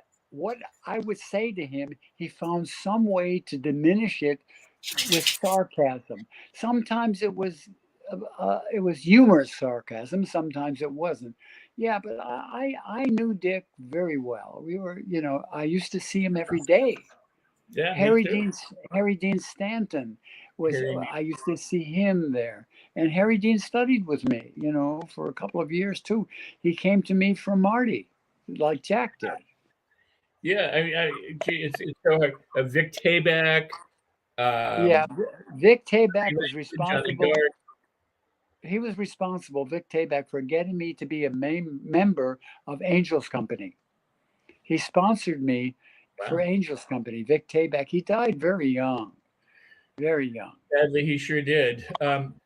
I would say to him, he found some way to diminish it with sarcasm. Sometimes it was humorous sarcasm. Sometimes it wasn't. Yeah, but I knew Dick very well. We were, I used to see him every day. Yeah, Harry Dean Stanton was. I used to see him there, and Harry Dean studied with me, for a couple of years too. He came to me from Marty, like Jack did. Yeah, it's so hard. Vic Tayback. Vic Tayback was responsible. He was responsible, Vic Tayback, for getting me to be a member of Angels Company. He sponsored me for Angels Company. Vic Tayback. He died very young. Very young. Sadly, he sure did.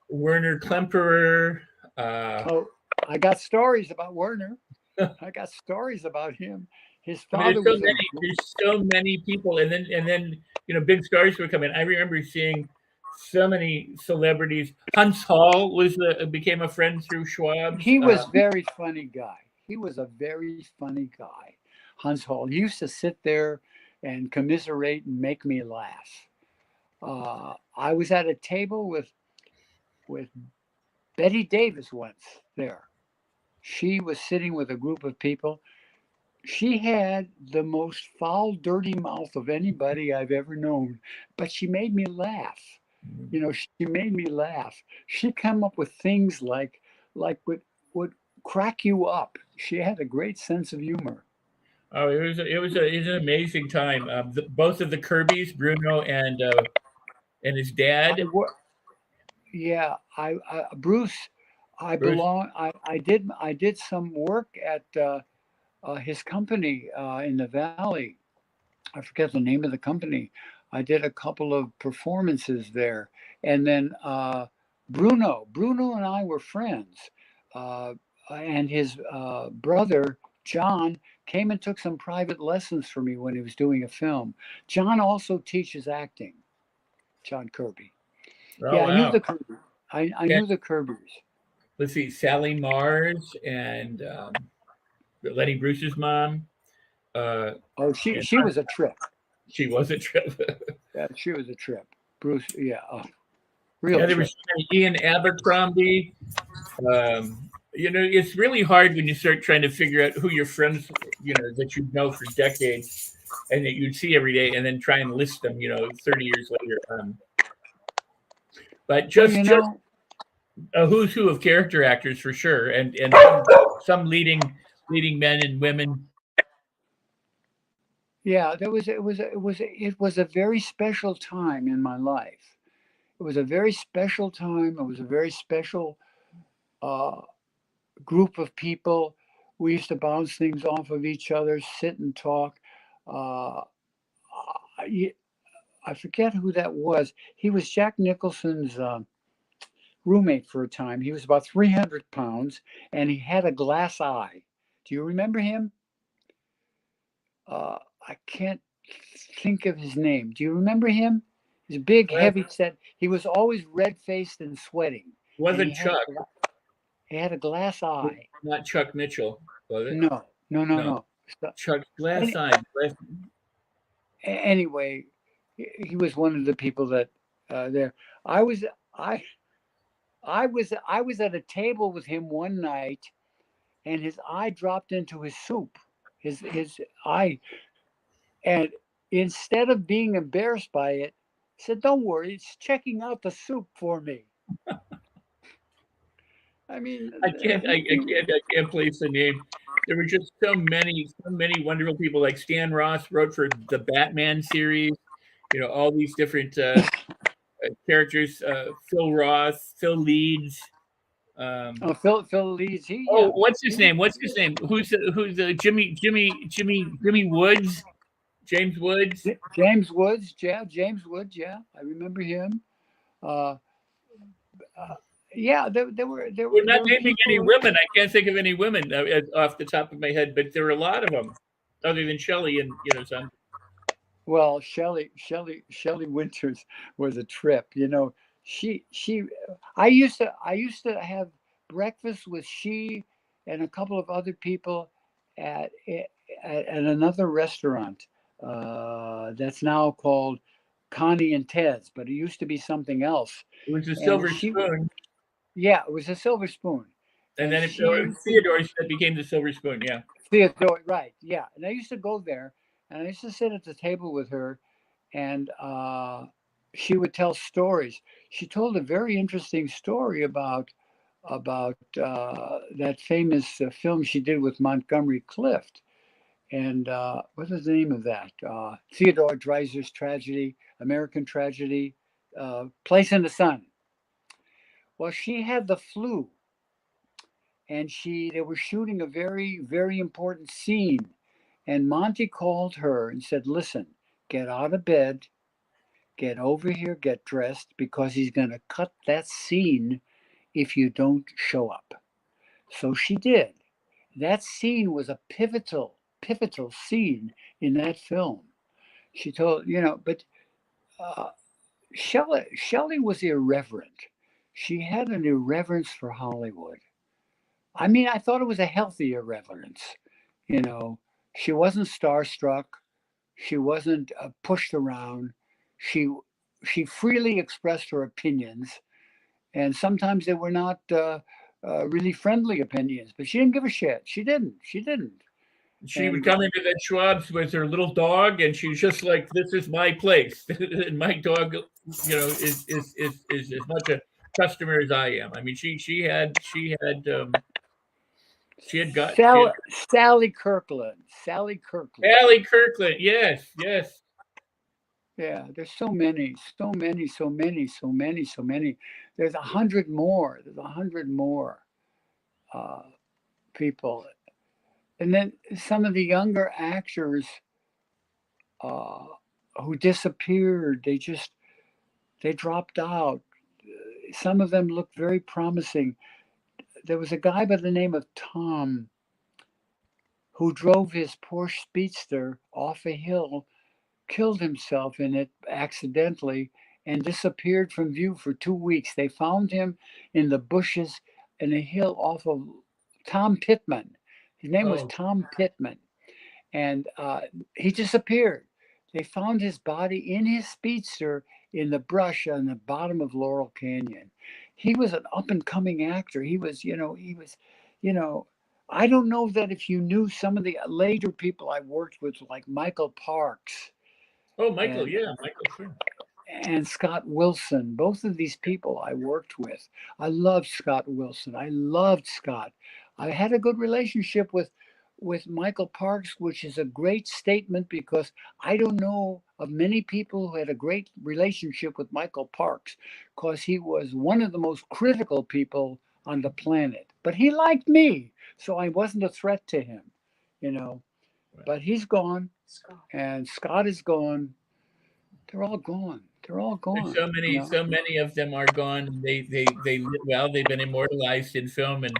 Werner Klemperer. I got stories about Werner. I got stories about him. His father was. There's so many people, and then big stars would come in. I remember seeing so many celebrities. Hans Hall became a friend through Schwab. He was very funny guy. He was a very funny guy. Hans Hall. He used to sit there and commiserate and make me laugh. I was at a table with Betty Davis once there. She was sitting with a group of people. She had the most foul, dirty mouth of anybody I've ever known, but she made me laugh. She made me laugh. She came up with things like would crack you up. She had a great sense of humor. Oh, it was an amazing time. Both of the Kirbys, Bruno and his dad. Yeah, Bruce, Bruce? I did some work at his company in the Valley. I forget the name of the company. I did a couple of performances there, and then Bruno and I were friends, and his brother John came and took some private lessons for me when he was doing a film. John also teaches acting. John Kirby. Oh, Yeah, I knew wow. the Kirbys. I And knew the Kirbys. let's see, Sally Mars and Lenny Bruce's mom. Uh, Oh, and she was a trip. she was a trip. Yeah, she was a trip. Bruce, yeah, real Yeah, there trip. was Ian Abercrombie. It's really hard when you start trying to figure out who your friends, that you know for decades and that you'd see every day, and then try and list them, 30 years later. But Well, just a who's who of character actors for sure, and some leading men and women. yeah, it was a very special time in my life. It was a very special time. It was a very special uh, group of people. We used to bounce things off of each other, sit and talk. Uh, I forget who that was. He was Jack Nicholson's roommate for a time. He was about 300 pounds and he had a glass eye. Do you remember him? I can't think of his name. Do you remember him? He's big, Well, heavy set. He was always red faced and sweating. And wasn't Chuck, he had a glass eye. not Chuck Mitchell, was it? No, no, no, No, no. So, Chuck Glass any, Eye. anyway, he was one of the people that there. I was I I was at a table with him one night, and his eye dropped into his soup. His eye, and instead of being embarrassed by it, he said, "Don't worry, it's checking out the soup for me." I mean, I can't place the name. There were just so many wonderful people. Like Stan Ross wrote for the Batman series. All these different characters. Phil Roth, Phil Leeds. oh, Phil Leeds, Oh, what's his name? Who's Jimmy Woods? James Woods? James Woods, yeah, James Woods, yeah, I remember him. Uh, yeah, We're not naming any women. I can't think of any women off the top of my head, but there were a lot of them, other than Shelley and some. Well, Shelley Winters was a trip. She I used to have breakfast with she and a couple of other people at another restaurant that's now called Connie and Ted's, but it used to be something else. It was a And Silver Spoon, yeah, it was a Silver Spoon. and then Theodore's that became the Silver Spoon. Yeah, Theodore, right? Yeah, and I used to go there, and I used to sit at the table with her, and she would tell stories. She told a very interesting story about that famous film she did with Montgomery Clift, and what was the name of that? Theodore Dreiser's tragedy, American Tragedy, Place in the Sun. Well, she had the flu, and they were shooting a very, very important scene. And Monty called her and said, "Listen, get out of bed, get over here, get dressed, because he's going to cut that scene if you don't show up." So she did. That scene was a pivotal scene in that film. She told, but Shelley was irreverent. She had an irreverence for Hollywood. I mean, I thought it was a healthy irreverence. She wasn't starstruck. She wasn't pushed around. She freely expressed her opinions, and sometimes they were not really friendly opinions. But she didn't give a shit. She didn't. she would come into that Schwab's with her little dog, and she was just like, "This is my place, and my dog, is as much a customer as I am." I mean, she had Sally Kirkland. Sally Kirkland. Allie Kirkland. Yes, yes. Yeah, there's so many. there's 100 more. There's 100 more people. And then some of the younger actors who disappeared, they dropped out. Some of them looked very promising. There was a guy by the name of Tom who drove his Porsche Speedster off a hill, killed himself in it accidentally, and disappeared from view for 2 weeks. They found him in the bushes in a hill off of Tom Pittman. His name was Tom Pittman. And he disappeared. They found his body in his Speedster in the brush on the bottom of Laurel Canyon. He was an up-and-coming actor. He was, I don't know that if you knew some of the later people I worked with, like Michael Parks. Oh, Michael, Michael, sure. And Scott Wilson. Both of these people I worked with. I loved Scott Wilson. I loved Scott. I had a good relationship with Michael Parks, which is a great statement because I don't know of many people who had a great relationship with Michael Parks, because he was one of the most critical people on the planet. But he liked me, so I wasn't a threat to him, Right. But he's gone, and Scott is gone. They're all gone. They're all gone. So many of them are gone. They've been immortalized in film and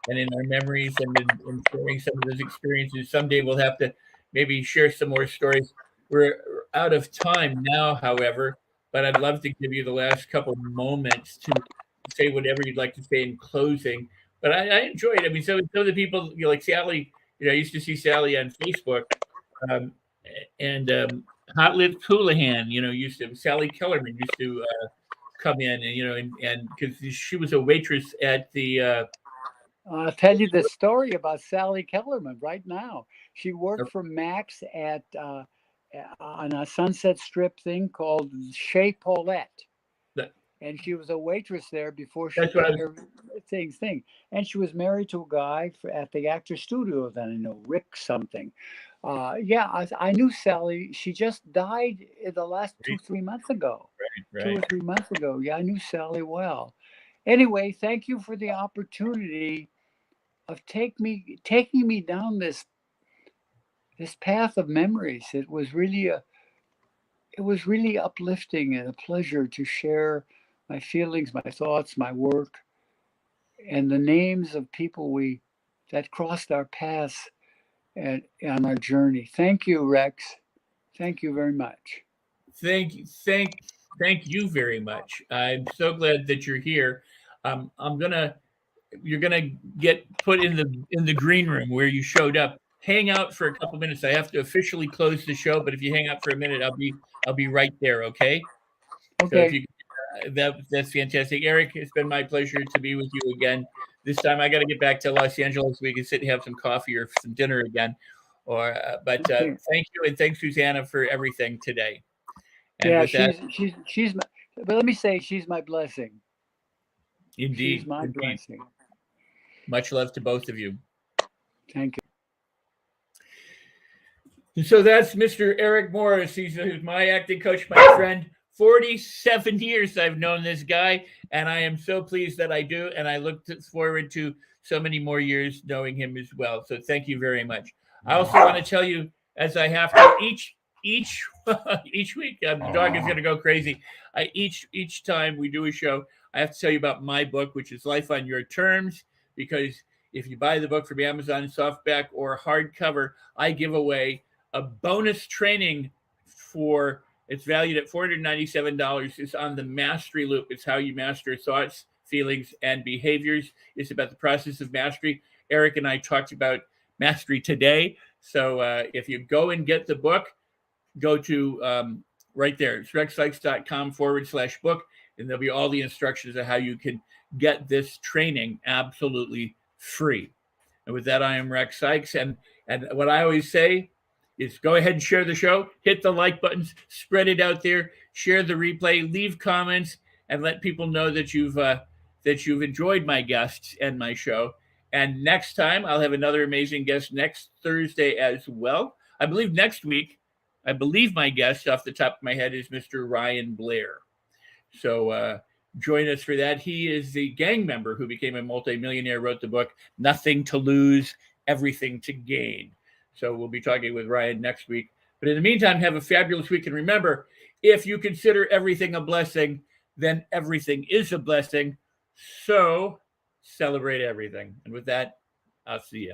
in our memories and in sharing some of those experiences. Someday we'll have to maybe share some more stories. We're out of time now, however, but I'd love to give you the last couple moments to say whatever you'd like to say in closing. But I enjoyed it. I mean, so the people, like Sally, I used to see Sally on Facebook, and Hot Lips Houlihan, Sally Kellerman used to come in and because she was a waitress at the. I'll tell you the story about Sally Kellerman right now. She worked for Max at on a Sunset Strip thing called Chez Paulette. And she was a waitress there before she got her thing. And she was married to a guy at the Actor Studio then, Rick something. I knew Sally. She just died in the last 2-3 months ago. Right. 2 or 3 months ago. Yeah, I knew Sally well. Anyway, thank you for the opportunity of taking me down this path of memories. It was really uplifting and a pleasure to share my feelings, my thoughts, my work, and the names of people that crossed our paths on our journey. Thank you, Rex. Thank you very much. Thank you very much. I'm so glad that you're here. You're gonna get put in the green room where you showed up. Hang out for a couple minutes. I have to officially close the show, but if you hang out for a minute, I'll be right there. Okay. Okay. So if you, that's fantastic, Eric. It's been my pleasure to be with you again. This time I got to get back to Los Angeles. We can sit and have some coffee or some dinner again. But thank you, and thanks, Susanna, for everything today. And she's but let me say, she's my blessing. Indeed, she's my blessing. Much love to both of you. Thank you. So that's Mr. Eric Morris. He's my acting coach, my friend. 47 years I've known this guy, and I am so pleased that I do, and I look forward to so many more years knowing him as well. So thank you very much. I also want to tell you, as I have to each week, the dog is going to go crazy. Each time we do a show, I have to tell you about my book, which is Life on Your Terms, because if you buy the book from Amazon softback or hardcover, I give away a bonus training it's valued at $497. It's on the mastery loop. It's how you master thoughts, feelings, and behaviors. It's about the process of mastery. Eric and I talked about mastery today. So if you go and get the book, go to right there. It's rexsikes.com/book, and there'll be all the instructions on how you can get this training absolutely free. And with that, I am Rex Sikes. And what I always say is go ahead and share the show, hit the like buttons, spread it out there, share the replay, leave comments, and let people know that you've enjoyed my guests and my show. And next time, I'll have another amazing guest next Thursday as well. I believe next week, my guest off the top of my head is Mr. Ryan Blair. So join us for that. He is the gang member who became a multimillionaire, wrote the book, Nothing to Lose, Everything to Gain. So we'll be talking with Ryan next week. But in the meantime, have a fabulous week. And remember, if you consider everything a blessing, then everything is a blessing. So celebrate everything. And with that, I'll see you.